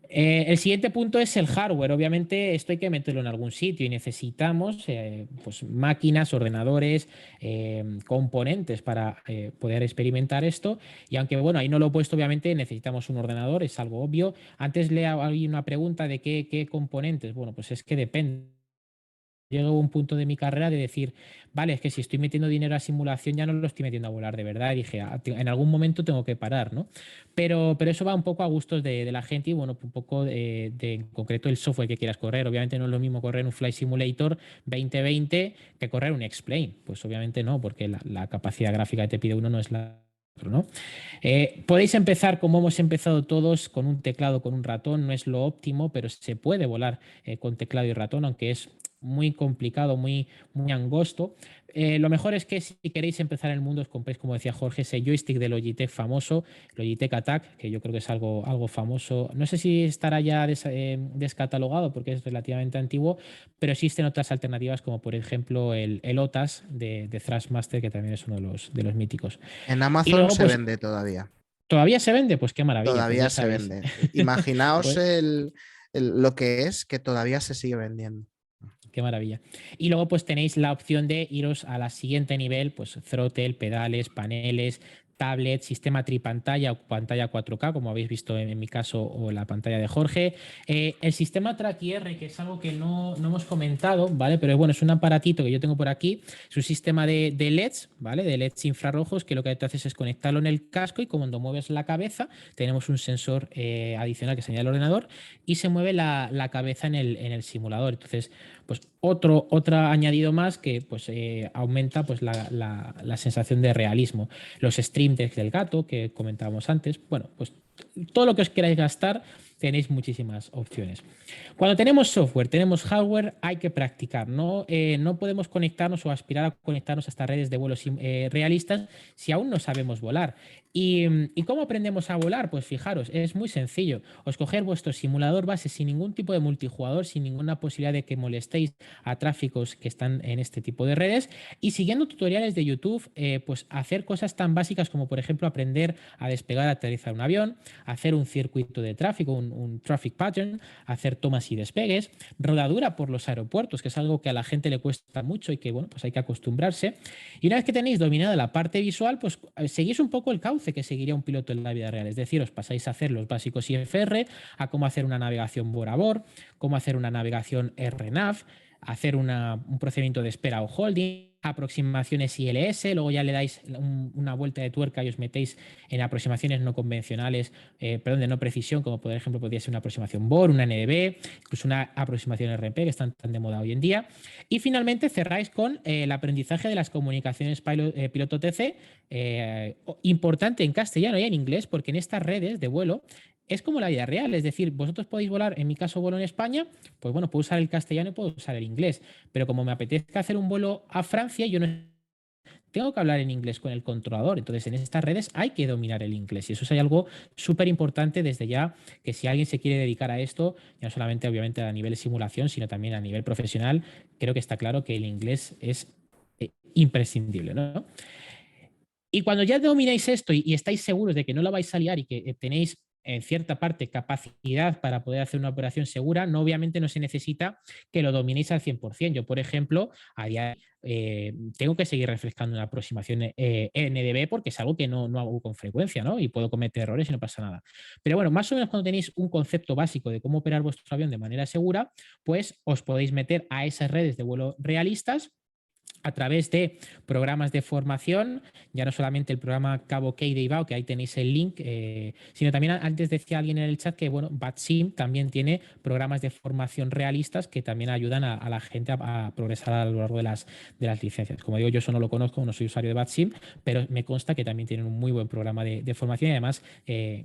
[SPEAKER 2] El siguiente punto es el hardware. Obviamente esto hay que meterlo en algún sitio y necesitamos pues máquinas, ordenadores, componentes para poder experimentar esto. Y aunque bueno, ahí no lo he puesto, obviamente necesitamos un ordenador, es algo obvio. Antes le había una pregunta de qué componentes. Bueno, pues es que depende. Llego a un punto de mi carrera de decir, vale, es que si estoy metiendo dinero a simulación ya no lo estoy metiendo a volar de verdad. Y dije, en algún momento tengo que parar, ¿no? Pero eso va un poco a gustos de la gente y bueno, un poco de en concreto el software que quieras correr. Obviamente no es lo mismo correr un Flight Simulator 2020 que correr un X-Plane. Pues obviamente no, porque la capacidad gráfica que te pide uno no es la... ¿no? Podéis empezar como hemos empezado todos, con un teclado, con un ratón. No es lo óptimo, pero se puede volar con teclado y ratón, aunque es muy complicado, muy angosto. Lo mejor es que si queréis empezar en el mundo os compréis, como decía Jorge, ese joystick de Logitech famoso, Logitech Attack, que yo creo que es algo famoso. No sé si estará ya descatalogado porque es relativamente antiguo, pero existen otras alternativas como por ejemplo el OTAS de Thrustmaster, que también es uno de los míticos.
[SPEAKER 3] En Amazon
[SPEAKER 2] luego,
[SPEAKER 3] se
[SPEAKER 2] pues,
[SPEAKER 3] vende todavía.
[SPEAKER 2] ¿todavía se vende? Pues qué maravilla.
[SPEAKER 3] Todavía
[SPEAKER 2] pues
[SPEAKER 3] se vende. Imaginaos
[SPEAKER 2] pues,
[SPEAKER 3] lo que es que todavía se sigue vendiendo.
[SPEAKER 2] Qué maravilla. Y luego pues tenéis la opción de iros a la siguiente nivel, pues throttle, pedales, paneles, tablet, sistema tripantalla o pantalla 4K, como habéis visto en mi caso o la pantalla de Jorge. El sistema Track IR, que es algo que no hemos comentado, ¿vale? Pero bueno, es un aparatito que yo tengo por aquí, es un sistema de LEDs, ¿vale? De LEDs infrarrojos, que lo que te haces es conectarlo en el casco y cuando mueves la cabeza tenemos un sensor adicional que señala el ordenador y se mueve la cabeza en el simulador. Entonces, pues otro añadido más que pues, aumenta pues, la sensación de realismo. Los stream decks del gato que comentábamos antes. Bueno, pues todo lo que os queráis gastar tenéis muchísimas opciones. Cuando tenemos software, tenemos hardware, hay que practicar. No podemos conectarnos o aspirar a conectarnos a estas redes de vuelos realistas si aún no sabemos volar. ¿Y cómo aprendemos a volar? Pues fijaros, es muy sencillo. Escoger vuestro simulador base sin ningún tipo de multijugador, sin ninguna posibilidad de que molestéis a tráficos que están en este tipo de redes y siguiendo tutoriales de YouTube, pues hacer cosas tan básicas como por ejemplo aprender a despegar, aterrizar un avión, hacer un circuito de tráfico, un traffic pattern, hacer tomas y despegues, rodadura por los aeropuertos, que es algo que a la gente le cuesta mucho y que bueno, pues hay que acostumbrarse. Y una vez que tenéis dominada la parte visual, pues seguís un poco el cauce cauce que seguiría un piloto en la vida real. Es decir, os pasáis a hacer los básicos IFR, a cómo hacer una navegación bore a bore, cómo hacer una navegación RNAV, hacer un procedimiento de espera o holding, aproximaciones ILS, luego ya le dais una vuelta de tuerca y os metéis en aproximaciones no convencionales, perdón, de no precisión, como por ejemplo podría ser una aproximación BOR, una NDB, incluso una aproximación RP, que están tan de moda hoy en día. Y finalmente cerráis con el aprendizaje de las comunicaciones piloto TC, importante en castellano y en inglés, porque en estas redes de vuelo es como la vida real, es decir, vosotros podéis volar, en mi caso vuelo en España, pues bueno, puedo usar el castellano y puedo usar el inglés, pero como me apetezca hacer un vuelo a Francia, yo no tengo que hablar en inglés con el controlador. Entonces, en estas redes hay que dominar el inglés. Y eso es algo súper importante desde ya, que si alguien se quiere dedicar a esto, ya no solamente obviamente a nivel de simulación, sino también a nivel profesional, creo que está claro que el inglés es imprescindible, ¿no? Y cuando ya domináis esto y estáis seguros de que no la vais a liar y que tenéis en cierta parte capacidad para poder hacer una operación segura, no, obviamente no se necesita que lo dominéis al 100%. Yo, por ejemplo, tengo que seguir refrescando una aproximación NDB porque es algo que no hago con frecuencia, ¿no? Y puedo cometer errores y no pasa nada. Pero bueno, más o menos cuando tenéis un concepto básico de cómo operar vuestro avión de manera segura, pues os podéis meter a esas redes de vuelo realistas a través de programas de formación, ya no solamente el programa Cabo Key de IBAO, que ahí tenéis el link, sino también antes decía alguien en el chat que bueno, BATSIM también tiene programas de formación realistas que también ayudan a la gente a progresar a lo largo de las licencias. Como digo, yo eso no lo conozco, no soy usuario de BATSIM, pero me consta que también tienen un muy buen programa de formación y además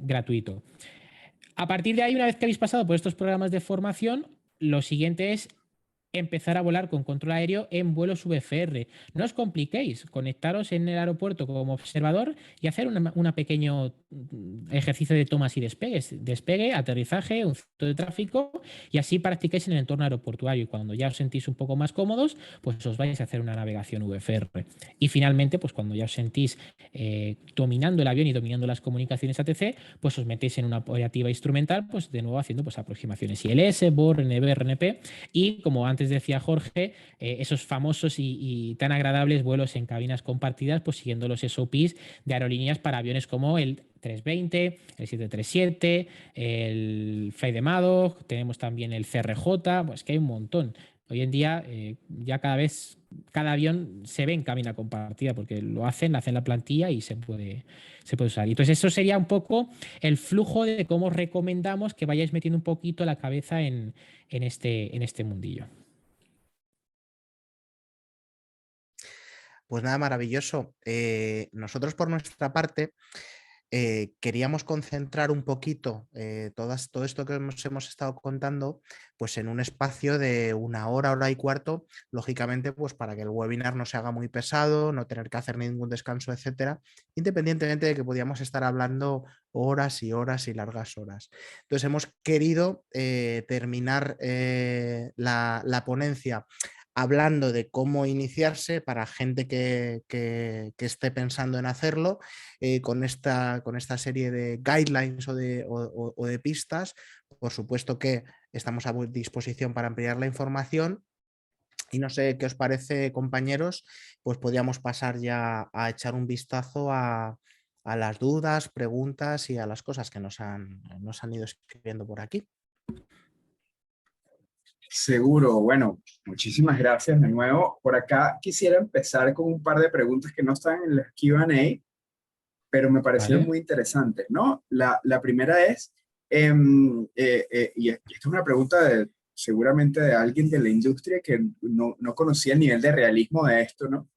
[SPEAKER 2] gratuito. A partir de ahí, una vez que habéis pasado por estos programas de formación, lo siguiente es empezar a volar con control aéreo en vuelos VFR. No os compliquéis, conectaros en el aeropuerto como observador y hacer un pequeño ejercicio de tomas y despegues. Despegue, aterrizaje, un centro de tráfico y así practicáis en el entorno aeroportuario y cuando ya os sentís un poco más cómodos, pues os vais a hacer una navegación VFR. Y finalmente, pues cuando ya os sentís dominando el avión y dominando las comunicaciones ATC, pues os metéis en una operativa instrumental, pues de nuevo haciendo pues aproximaciones ILS, BOR, NB, RNP y como antes decía Jorge, esos famosos y tan agradables vuelos en cabinas compartidas, pues siguiendo los SOPs de aerolíneas para aviones como el 320, el 737, el Fly de Madoc, tenemos también el CRJ, pues que hay un montón. Hoy en día ya cada avión se ve en cabina compartida porque lo hacen la plantilla y se puede usar. Y entonces eso sería un poco el flujo de cómo recomendamos que vayáis metiendo un poquito la cabeza en este mundillo.
[SPEAKER 3] Pues nada, maravilloso. Nosotros por nuestra parte queríamos concentrar un poquito todo esto que hemos estado contando pues en un espacio de una hora, hora y cuarto, lógicamente pues para que el webinar no se haga muy pesado, no tener que hacer ningún descanso, etcétera, independientemente de que podíamos estar hablando horas y horas y largas horas. Entonces hemos querido terminar la ponencia hablando de cómo iniciarse para gente que esté pensando en hacerlo, con esta serie de guidelines o de pistas. Por supuesto que estamos a disposición para ampliar la información. Y no sé qué os parece, compañeros, pues podríamos pasar ya a echar un vistazo a las dudas, preguntas y a las cosas que nos han ido escribiendo por aquí.
[SPEAKER 1] Seguro, bueno, muchísimas gracias de nuevo. Por acá quisiera empezar con un par de preguntas que no están en la Q&A, pero me parecieron muy interesantes, ¿no? La primera es, y esta es una pregunta seguramente de alguien de la industria que no conocía el nivel de realismo de esto, ¿no?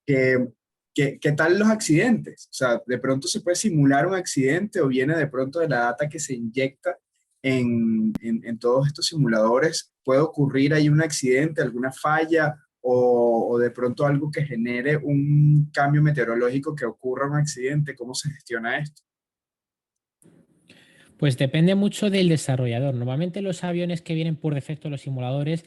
[SPEAKER 1] ¿Qué tal los accidentes? O sea, ¿de pronto se puede simular un accidente o viene de pronto de la data que se inyecta en todos estos simuladores? ¿Puede ocurrir ahí un accidente, alguna falla o de pronto algo que genere un cambio meteorológico que ocurra un accidente? ¿Cómo se gestiona esto?
[SPEAKER 2] Pues depende mucho del desarrollador. Normalmente los aviones que vienen por defecto los simuladores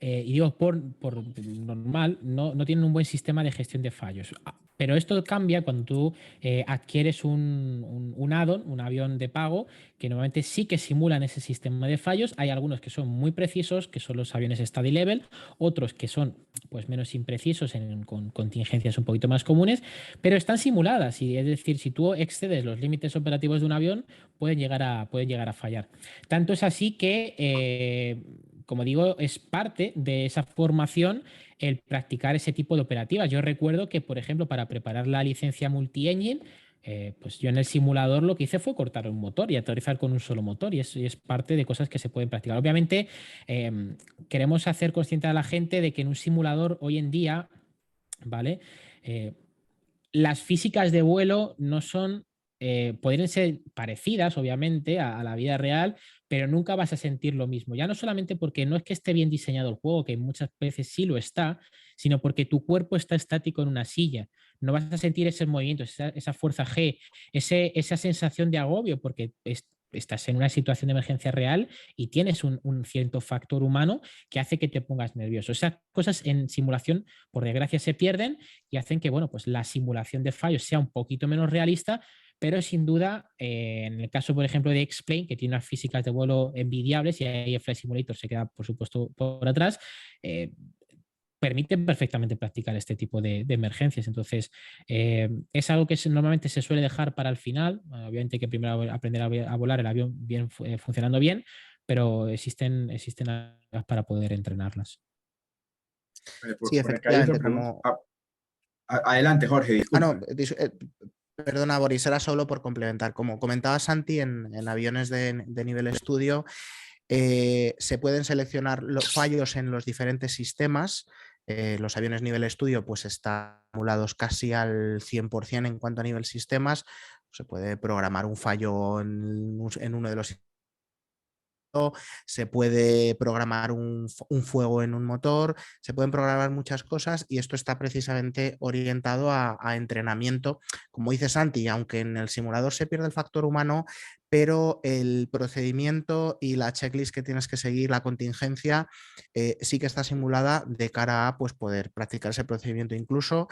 [SPEAKER 2] y digo por normal, no tienen un buen sistema de gestión de fallos. Pero esto cambia cuando tú adquieres un add-on, un avión de pago, que normalmente sí que simulan ese sistema de fallos. Hay algunos que son muy precisos, que son los aviones study level, otros que son pues menos imprecisos con contingencias un poquito más comunes, pero están simuladas. Y es decir, si tú excedes los límites operativos de un avión, pueden llegar a fallar. Tanto es así que, como digo, es parte de esa formación el practicar ese tipo de operativas. Yo recuerdo que, por ejemplo, para preparar la licencia multi-engine, pues yo en el simulador lo que hice fue cortar un motor y aterrizar con un solo motor, y es parte de cosas que se pueden practicar. Obviamente, queremos hacer consciente a la gente de que en un simulador hoy en día, ¿vale? Las físicas de vuelo no son, podrían ser parecidas, obviamente, a la vida real, pero nunca vas a sentir lo mismo. Ya no solamente porque no es que esté bien diseñado el juego, que muchas veces sí lo está, sino porque tu cuerpo está estático en una silla. No vas a sentir esos movimientos, esa fuerza G, esa sensación de agobio, porque estás en una situación de emergencia real y tienes un cierto factor humano que hace que te pongas nervioso. Esas cosas en simulación, por desgracia, se pierden y hacen que, bueno, pues la simulación de fallos sea un poquito menos realista, pero sin duda, en el caso, por ejemplo, de X-Plane, que tiene unas físicas de vuelo envidiables, y ahí el Flight Simulator se queda, por supuesto, por atrás, permite perfectamente practicar este tipo de emergencias. Entonces, es algo que normalmente se suele dejar para el final. Obviamente hay que primero aprender a volar el avión bien, funcionando bien, pero existen para poder entrenarlas.
[SPEAKER 3] Sí,
[SPEAKER 1] Por acá hay otra
[SPEAKER 3] efectivamente,
[SPEAKER 1] pregunta.
[SPEAKER 3] como...
[SPEAKER 1] Adelante, Jorge, disculpa.
[SPEAKER 3] no, perdona, Boris, era solo por complementar. Como comentaba Santi, en aviones de nivel estudio se pueden seleccionar los fallos en los diferentes sistemas. Los aviones nivel estudio pues están simulados casi al 100% en cuanto a nivel sistemas. Se puede programar un fallo en uno de los sistemas, se puede programar un fuego en un motor, se pueden programar muchas cosas, y esto está precisamente orientado a entrenamiento. Como dice Santi, aunque en el simulador se pierde el factor humano, pero el procedimiento y la checklist que tienes que seguir, la contingencia, sí que está simulada de cara a pues, poder practicar ese procedimiento, incluso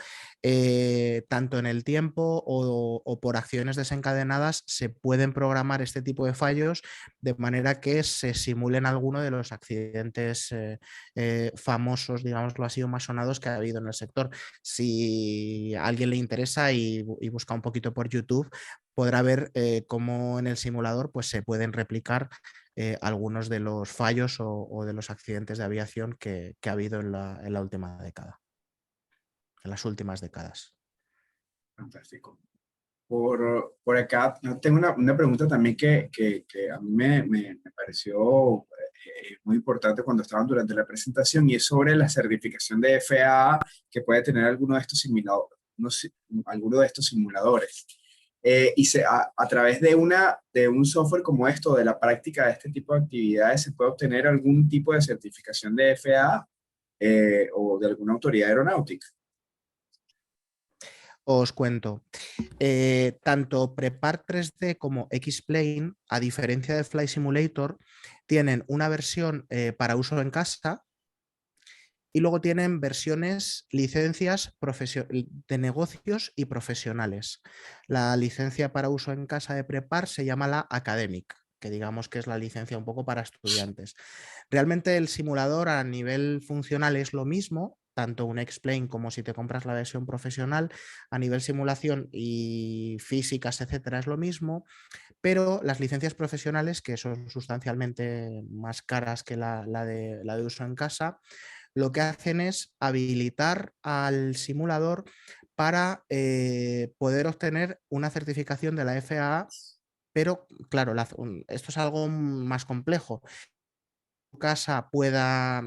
[SPEAKER 3] tanto en el tiempo o por acciones desencadenadas se pueden programar este tipo de fallos de manera que se simulen alguno de los accidentes famosos, digámoslo así, o más sonados que ha habido en el sector. Si a alguien le interesa y busca un poquito por YouTube, podrá ver cómo en el simulador pues, se pueden replicar algunos de los fallos o de los accidentes de aviación que ha habido en la última década, en las últimas décadas.
[SPEAKER 1] Fantástico. Por acá tengo una pregunta también que a mí me pareció muy importante cuando estaban durante la presentación, y es sobre la certificación de FAA que puede tener alguno de estos simuladores. A través de un software como esto, de la práctica de este tipo de actividades, ¿se puede obtener algún tipo de certificación de FAA o de alguna autoridad aeronáutica?
[SPEAKER 3] Os cuento. Tanto Prepar 3D como X-Plane, a diferencia de Flight Simulator, tienen una versión para uso en casa, y luego tienen versiones, licencias de negocios y profesionales. La licencia para uso en casa de Prepar se llama la Academic, que digamos que es la licencia un poco para estudiantes. Realmente el simulador a nivel funcional es lo mismo, tanto un X-Plane como si te compras la versión profesional, a nivel simulación y físicas, etcétera, es lo mismo, pero las licencias profesionales, que son sustancialmente más caras que la de uso en casa, lo que hacen es habilitar al simulador para poder obtener una certificación de la FAA, pero claro, esto es algo más complejo. Casa pueda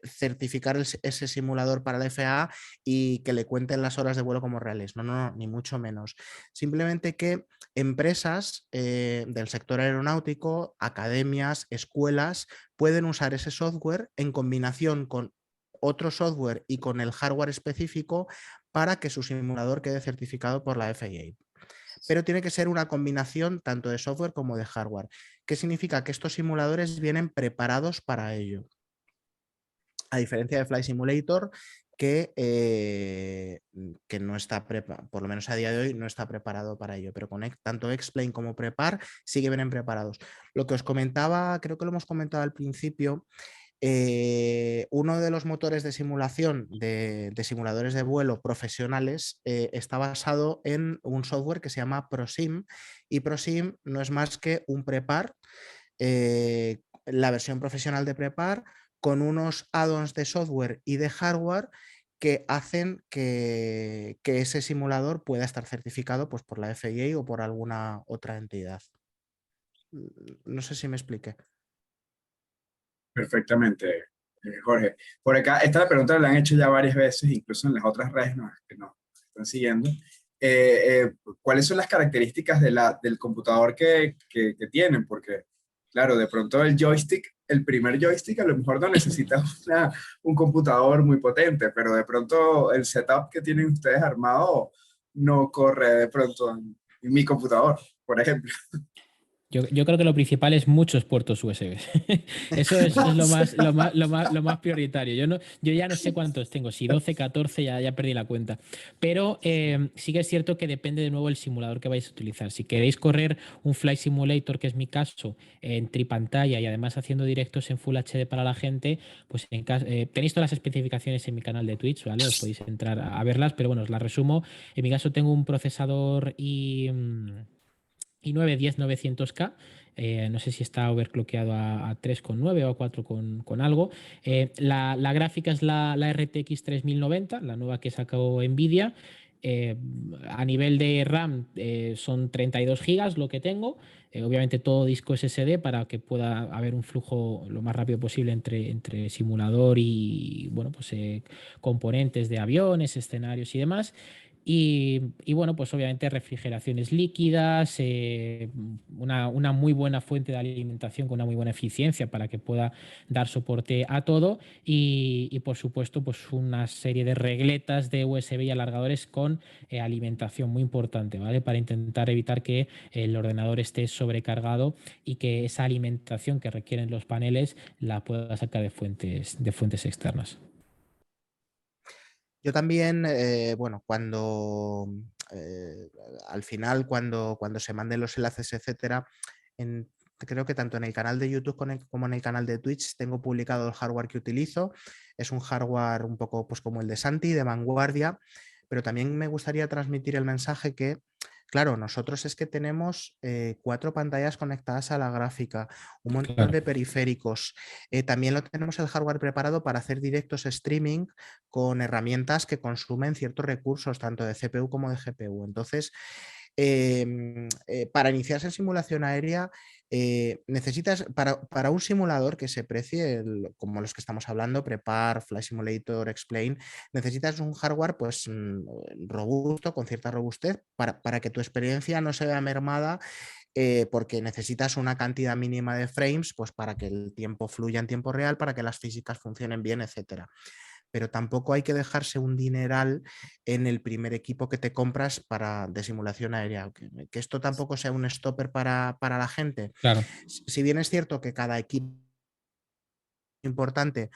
[SPEAKER 3] certificar ese simulador para la FAA y que le cuenten las horas de vuelo como reales. No, ni mucho menos. Simplemente que empresas del sector aeronáutico, academias, escuelas, pueden usar ese software en combinación con otro software y con el hardware específico para que su simulador quede certificado por la FAA. Pero tiene que ser una combinación tanto de software como de hardware. ¿Qué significa? Que estos simuladores vienen preparados para ello. a diferencia de Flight Simulator, que no está por lo menos a día de hoy, no está preparado para ello. Pero con tanto X-Plane como Prepar sí que vienen preparados. Lo que os comentaba, creo que lo hemos comentado al principio, uno de los motores de simulación de simuladores de vuelo profesionales está basado en un software que se llama ProSim, y ProSim no es más que un Prepar, la versión profesional de Prepar, con unos add-ons de software y de hardware que hacen que ese simulador pueda estar certificado, pues, por la FAA o por alguna otra entidad. No sé si me expliqué.
[SPEAKER 1] Perfectamente, Jorge. Por acá, esta pregunta la han hecho ya varias veces, incluso en las otras redes que nos están siguiendo. ¿Cuáles son las características del computador que tienen? Porque, claro, de pronto el joystick, el primer joystick a lo mejor no necesita un computador muy potente, pero de pronto el setup que tienen ustedes armado no corre de pronto en mi computador, por ejemplo.
[SPEAKER 2] Yo creo que lo principal es muchos puertos USB. Eso es lo más prioritario. Yo ya no sé cuántos tengo, si 12, 14, ya perdí la cuenta. Pero sí que es cierto que depende de nuevo el simulador que vais a utilizar. Si queréis correr un Flight Simulator, que es mi caso, en tripantalla y además haciendo directos en Full HD para la gente, pues tenéis todas las especificaciones en mi canal de Twitch, ¿vale? Os podéis entrar a verlas, pero bueno, os las resumo. En mi caso tengo un procesador i9 10900K. No sé si está overclockeado a 3,9 o a 4 con algo. La gráfica es la RTX 3090, la nueva que sacó Nvidia. A nivel de RAM son 32 gigas lo que tengo. Obviamente todo disco SSD para que pueda haber un flujo lo más rápido posible entre simulador y bueno, pues, componentes de aviones, escenarios y demás. Y bueno, pues obviamente refrigeraciones líquidas, una muy buena fuente de alimentación con una muy buena eficiencia para que pueda dar soporte a todo y por supuesto pues una serie de regletas de USB y alargadores con alimentación muy importante, ¿vale? Para intentar evitar que el ordenador esté sobrecargado y que esa alimentación que requieren los paneles la pueda sacar de fuentes externas.
[SPEAKER 3] Yo también, bueno, al final, cuando se manden los enlaces, etcétera, creo que tanto en el canal de YouTube como en el canal de Twitch tengo publicado el hardware que utilizo. Es un hardware un poco, pues, como el de Santi, de vanguardia, pero también me gustaría transmitir el mensaje que, claro, nosotros es que tenemos 4 pantallas conectadas a la gráfica, un montón
[SPEAKER 2] Claro.
[SPEAKER 3] de periféricos. También lo tenemos el hardware preparado para hacer directos streaming con herramientas que consumen ciertos recursos, tanto de CPU como de GPU. Entonces, para iniciarse en simulación aérea, necesitas, para un simulador que se precie, como los que estamos hablando, Prepar, Flight Simulator, X-Plane, necesitas un hardware, pues, robusto, con cierta robustez, para que tu experiencia no se vea mermada, porque necesitas una cantidad mínima de frames, pues, para que el tiempo fluya en tiempo real, para que las físicas funcionen bien, etcétera. Pero tampoco hay que dejarse un dineral en el primer equipo que te compras de simulación aérea. Que esto tampoco sea un stopper para la gente.
[SPEAKER 2] Claro.
[SPEAKER 3] Si bien es cierto que cada equipo importante,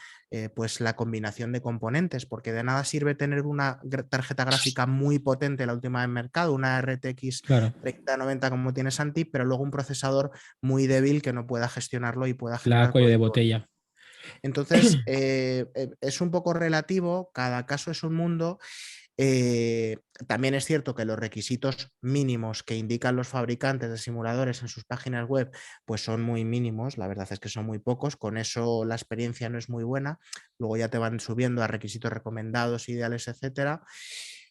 [SPEAKER 3] pues la combinación de componentes, porque de nada sirve tener una tarjeta gráfica muy potente, la última del mercado, una RTX
[SPEAKER 2] Claro.
[SPEAKER 3] 3090 como tiene Santi, pero luego un procesador muy débil que no pueda gestionarlo y pueda
[SPEAKER 2] La
[SPEAKER 3] generar
[SPEAKER 2] cuello de
[SPEAKER 3] código.
[SPEAKER 2] botella.
[SPEAKER 3] Entonces, es un poco relativo, cada caso es un mundo. También es cierto que los requisitos mínimos que indican los fabricantes de simuladores en sus páginas web pues son muy mínimos, la verdad es que son muy pocos, con eso la experiencia no es muy buena, luego ya te van subiendo a requisitos recomendados, ideales, etcétera.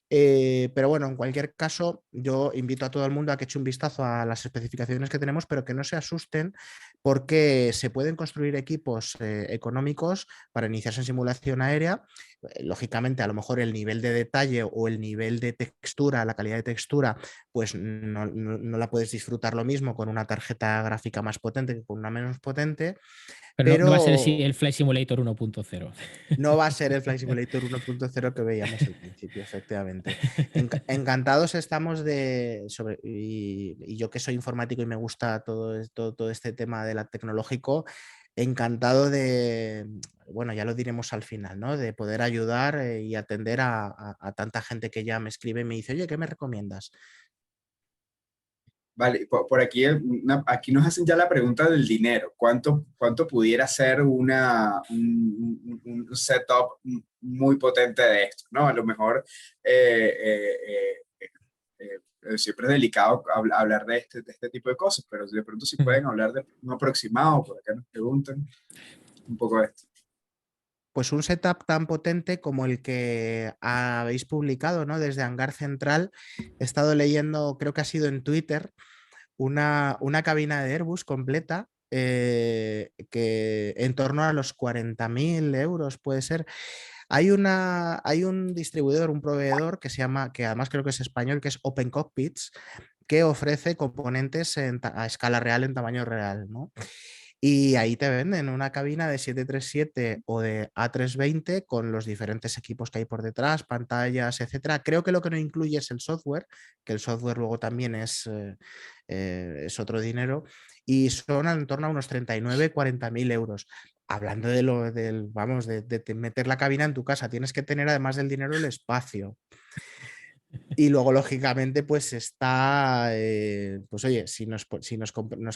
[SPEAKER 3] Pero bueno, en cualquier caso, yo invito a todo el mundo a que eche un vistazo a las especificaciones que tenemos, pero que no se asusten porque se pueden construir equipos económicos para iniciarse en simulación aérea. Lógicamente, a lo mejor el nivel de detalle o el nivel de textura, la calidad de textura, pues no la puedes disfrutar lo mismo con una tarjeta gráfica más potente que con una menos potente.
[SPEAKER 2] Pero no va a ser el Flight Simulator 1.0.
[SPEAKER 3] No va a ser el Flight Simulator 1.0 que veíamos al principio, efectivamente. Encantados estamos y yo que soy informático y me gusta todo este tema de la tecnológico, encantado de bueno, ya lo diremos al final, ¿no? De poder ayudar y atender a tanta gente que ya me escribe y me dice, oye, ¿qué me recomiendas?
[SPEAKER 1] Vale, por aquí, aquí nos hacen ya la pregunta del dinero. ¿Cuánto pudiera ser un setup muy potente de esto? ¿No? A lo mejor siempre es delicado hablar de este tipo de cosas, pero de pronto si pueden hablar de un aproximado, por acá nos preguntan un poco de esto.
[SPEAKER 3] Pues un setup tan potente como el que habéis publicado, ¿no? Desde Hangar Central. He estado leyendo, creo que ha sido en Twitter, una cabina de Airbus completa que en torno a los 40.000 euros puede ser. Hay un distribuidor, un proveedor que se llama, que además creo que es español, que es Open Cockpits, que ofrece componentes a escala real, en tamaño real, ¿no? Y ahí te venden una cabina de 737 o de A320 con los diferentes equipos que hay por detrás, pantallas, etcétera. Creo que lo que no incluye es el software, que el software luego también es otro dinero, y son en torno a unos 39, 40.000 euros. Hablando vamos, de meter la cabina en tu casa, tienes que tener además del dinero el espacio. Y luego, lógicamente, pues está, pues oye, si nos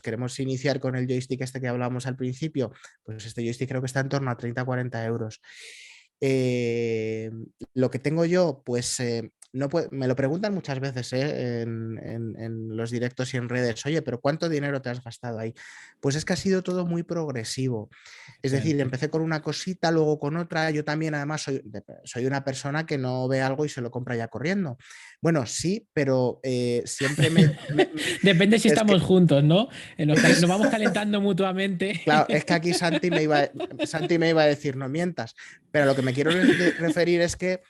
[SPEAKER 3] queremos iniciar con el joystick este que hablábamos al principio, pues este joystick creo que está en torno a 30-40 euros. Lo que tengo yo, pues no me lo preguntan muchas veces en los directos y en redes, oye, pero ¿cuánto dinero te has gastado ahí? Pues es que ha sido todo muy progresivo. Es decir, empecé con una cosita, luego con otra. Yo también, además, soy una persona que no ve algo y se lo compra ya corriendo. Bueno, sí, pero siempre
[SPEAKER 2] Depende si estamos
[SPEAKER 3] que,
[SPEAKER 2] juntos, ¿no? Nos vamos calentando mutuamente.
[SPEAKER 3] claro, es que aquí Santi me iba a decir, no mientas, pero a lo que me quiero referir es que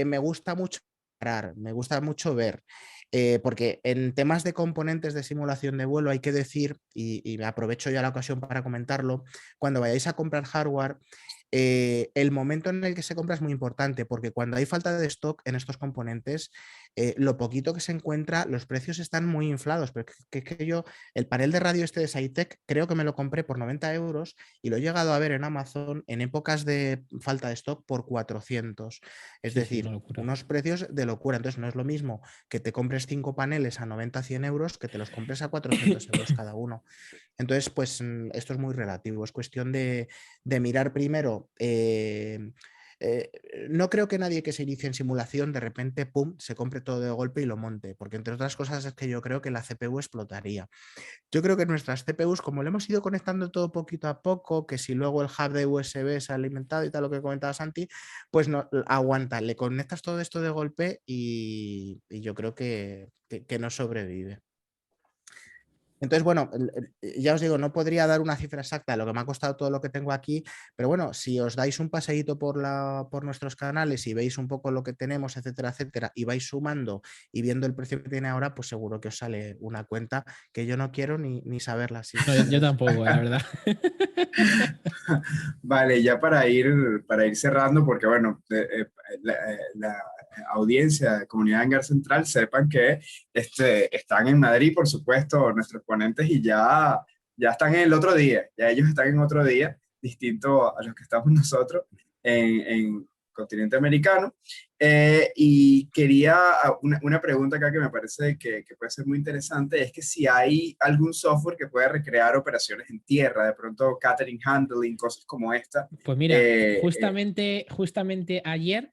[SPEAKER 3] me gusta mucho parar, me gusta mucho ver. Porque en temas de componentes de simulación de vuelo hay que decir, y me aprovecho ya la ocasión para comentarlo, cuando vayáis a comprar hardware, el momento en el que se compra es muy importante, porque cuando hay falta de stock en estos componentes, lo poquito que se encuentra, los precios están muy inflados. Pero que yo, el panel de radio este de SciTech, creo que me lo compré por 90 euros y lo he llegado a ver en Amazon en épocas de falta de stock por 400. Es decir, unos precios de locura. Entonces no es lo mismo que te compres 5 paneles a 90-100 euros que te los compres a 400 euros cada uno. Entonces, pues esto es muy relativo. Es cuestión de mirar primero. No creo que nadie que se inicie en simulación de repente, pum, se compre todo de golpe y lo monte, porque entre otras cosas es que yo creo que la CPU explotaría. Yo creo que nuestras CPUs, como le hemos ido conectando todo poquito a poco, que si luego el hub de USB se ha alimentado y tal, lo que comentaba Santi, pues no aguanta, le conectas todo esto de golpe y yo creo que no sobrevive. Entonces, bueno, ya os digo, no podría dar una cifra exacta de lo que me ha costado todo lo que tengo aquí, pero bueno, si os dais un paseíto por nuestros canales y veis un poco lo que tenemos, etcétera, etcétera, y vais sumando y viendo el precio que tiene ahora, pues seguro que os sale una cuenta que yo no quiero ni saberla.
[SPEAKER 2] No, yo tampoco, la verdad.
[SPEAKER 1] Vale, ya para ir cerrando, porque bueno, la audiencia de Comunidad Hangar Central sepan que están en Madrid, por supuesto, nuestros ponentes, y ya están en el otro día, ya ellos están en otro día, distinto a los que estamos nosotros en continente americano. Y quería una pregunta acá que me parece que puede ser muy interesante, es que si hay algún software que pueda recrear operaciones en tierra, de pronto catering handling, cosas como esta.
[SPEAKER 2] Pues mira, justamente ayer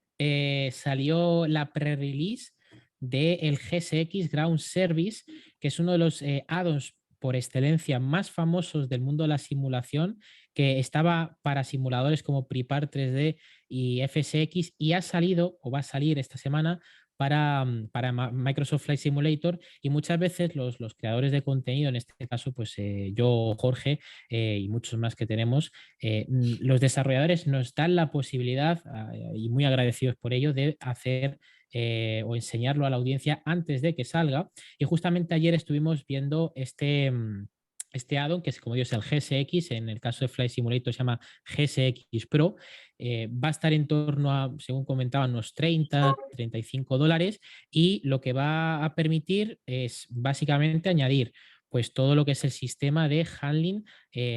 [SPEAKER 2] salió la pre-release del GSX Ground Service, que es uno de los add-ons por excelencia más famosos del mundo de la simulación, que estaba para simuladores como Prepar 3D y FSX, y ha salido o va a salir esta semana para Microsoft Flight Simulator, y muchas veces los creadores de contenido, en este caso pues yo, Jorge y muchos más que tenemos, los desarrolladores nos dan la posibilidad, y muy agradecidos por ello, de hacer o enseñarlo a la audiencia antes de que salga. Y justamente ayer estuvimos viendo este add-on, que es, como digo, es el GSX, en el caso de Flight Simulator se llama GSX Pro. Va a estar en torno a, según comentaban, unos $30-35, y lo que va a permitir es básicamente añadir pues todo lo que es el sistema de handling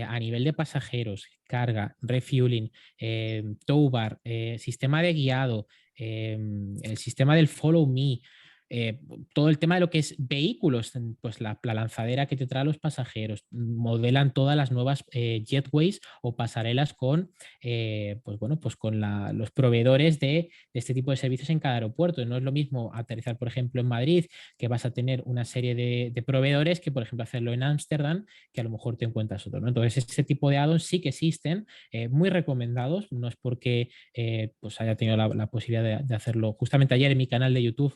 [SPEAKER 2] a nivel de pasajeros, carga, refueling, tow bar, sistema de guiado, el sistema del follow me, todo el tema de lo que es vehículos, pues la lanzadera que te trae a los pasajeros, modelan todas las nuevas jetways o pasarelas con, pues bueno, pues con los proveedores de este tipo de servicios en cada aeropuerto. No es lo mismo aterrizar, por ejemplo, en Madrid, que vas a tener una serie de proveedores, que por ejemplo hacerlo en Ámsterdam, que a lo mejor te encuentras otro, ¿no? Entonces, ese tipo de add-ons sí que existen, muy recomendados, no es porque pues haya tenido la posibilidad de hacerlo. Justamente ayer en mi canal de YouTube,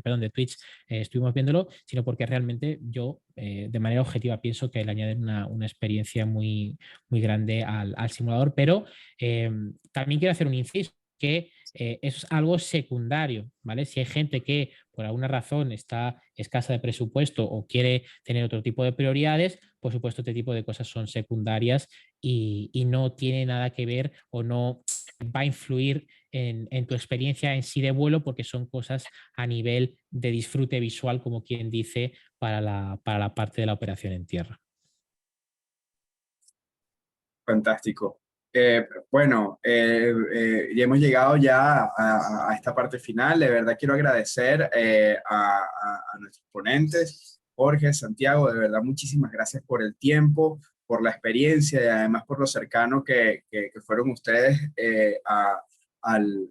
[SPEAKER 2] de Twitch, estuvimos viéndolo, sino porque realmente yo, de manera objetiva, pienso que le añaden una experiencia muy, muy grande al simulador, pero también quiero hacer un inciso, que es algo secundario, ¿vale? Si hay gente que por alguna razón está escasa de presupuesto o quiere tener otro tipo de prioridades, por supuesto, este tipo de cosas son secundarias y no tiene nada que ver o no va a influir en tu experiencia en sí de vuelo, porque son cosas a nivel de disfrute visual, como quien dice, para la parte de la operación en tierra.
[SPEAKER 1] Fantástico. Bueno, ya hemos llegado ya a esta parte final. De verdad quiero agradecer a nuestros ponentes, Jorge, Santiago, de verdad muchísimas gracias por el tiempo, por la experiencia y además por lo cercano que fueron ustedes al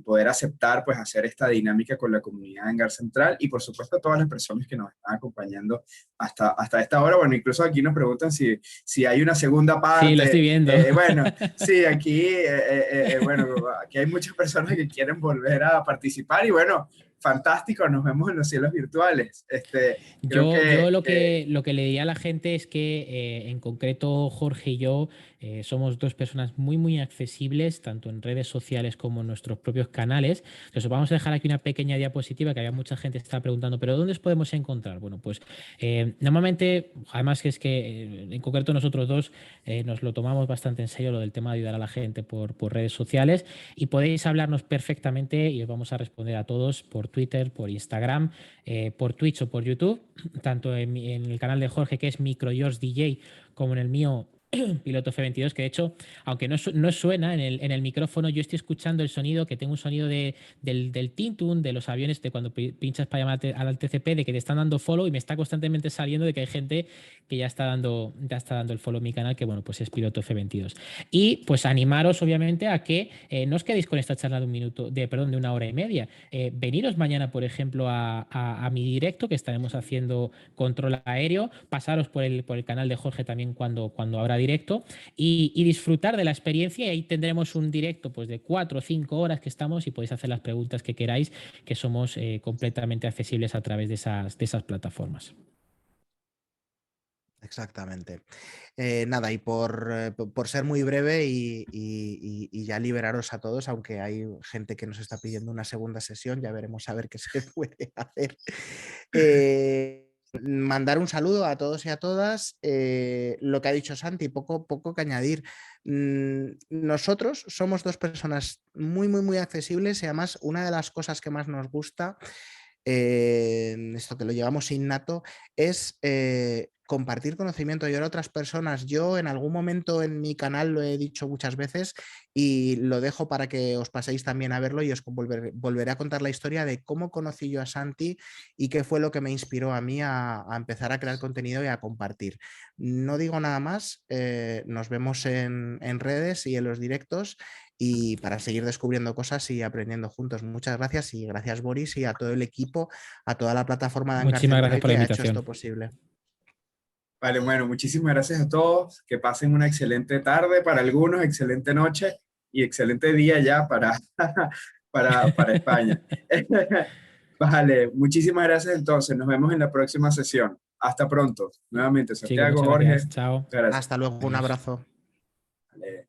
[SPEAKER 1] poder aceptar, pues, hacer esta dinámica con la comunidad en GAR Central y por supuesto a todas las personas que nos están acompañando hasta esta hora. Bueno, incluso aquí nos preguntan si hay una segunda parte.
[SPEAKER 2] Sí, lo estoy viendo.
[SPEAKER 1] Bueno, sí, bueno, aquí hay muchas personas que quieren volver a participar y bueno, fantástico, nos vemos en los cielos virtuales.
[SPEAKER 2] Yo lo que le diría a la gente es que en concreto Jorge y yo somos dos personas muy, muy accesibles, tanto en redes sociales como en nuestros propios canales. Entonces, vamos a dejar aquí una pequeña diapositiva que había mucha gente que estaba preguntando, ¿pero dónde os podemos encontrar? Bueno, pues normalmente, además que es que en concreto nosotros dos nos lo tomamos bastante en serio, lo del tema de ayudar a la gente por redes sociales, y podéis hablarnos perfectamente y os vamos a responder a todos por Twitter, por Instagram, por Twitch o por YouTube, tanto en el canal de Jorge, que es MicroYorsDJ, como en el mío, Piloto F22, que de hecho, aunque no suena en el micrófono, yo estoy escuchando el sonido, que tengo un sonido del Tintun, de los aviones, de cuando pinchas para llamar al TCP, de que te están dando follow, y me está constantemente saliendo de que hay gente que ya está dando el follow en mi canal, que bueno, pues es Piloto F22. Y pues animaros, obviamente, a que no os quedéis con esta charla de de una hora y media. Veniros mañana, por ejemplo, a mi directo, que estaremos haciendo control aéreo, pasaros por el canal de Jorge también cuando habrá directo y disfrutar de la experiencia, y ahí tendremos un directo pues de 4 o 5 horas que estamos, y podéis hacer las preguntas que queráis, que somos completamente accesibles a través de esas plataformas.
[SPEAKER 3] Exactamente. Nada, y por ser muy breve y ya liberaros a todos, aunque hay gente que nos está pidiendo una segunda sesión, ya veremos a ver qué se puede hacer. Mandar un saludo a todos y a todas. Lo que ha dicho Santi, poco que añadir. Nosotros somos dos personas muy, muy, muy accesibles, y además una de las cosas que más nos gusta, esto que lo llevamos innato, es compartir conocimiento, ayudar a otras personas. Yo en algún momento en mi canal lo he dicho muchas veces y lo dejo para que os paséis también a verlo, y os volveré a contar la historia de cómo conocí yo a Santi y qué fue lo que me inspiró a mí a empezar a crear contenido y a compartir. No digo nada más, nos vemos en redes y en los directos, y para seguir descubriendo cosas y aprendiendo juntos. Muchas gracias, y gracias, Boris, y a todo el equipo, a toda la plataforma de
[SPEAKER 2] Muchísimas gracias por la
[SPEAKER 3] que ha
[SPEAKER 2] invitación.
[SPEAKER 3] hecho esto posible.
[SPEAKER 1] Vale, bueno, muchísimas gracias a todos. Que pasen una excelente tarde para algunos, excelente noche y excelente día ya para España. Vale, muchísimas gracias entonces. Nos vemos en la próxima sesión. Hasta pronto. Nuevamente,
[SPEAKER 2] Chicos,
[SPEAKER 1] Santiago,
[SPEAKER 2] muchas
[SPEAKER 1] Jorge.
[SPEAKER 2] gracias. Chao.
[SPEAKER 1] Gracias.
[SPEAKER 3] Hasta luego, un
[SPEAKER 2] Adiós.
[SPEAKER 3] abrazo.
[SPEAKER 1] Vale.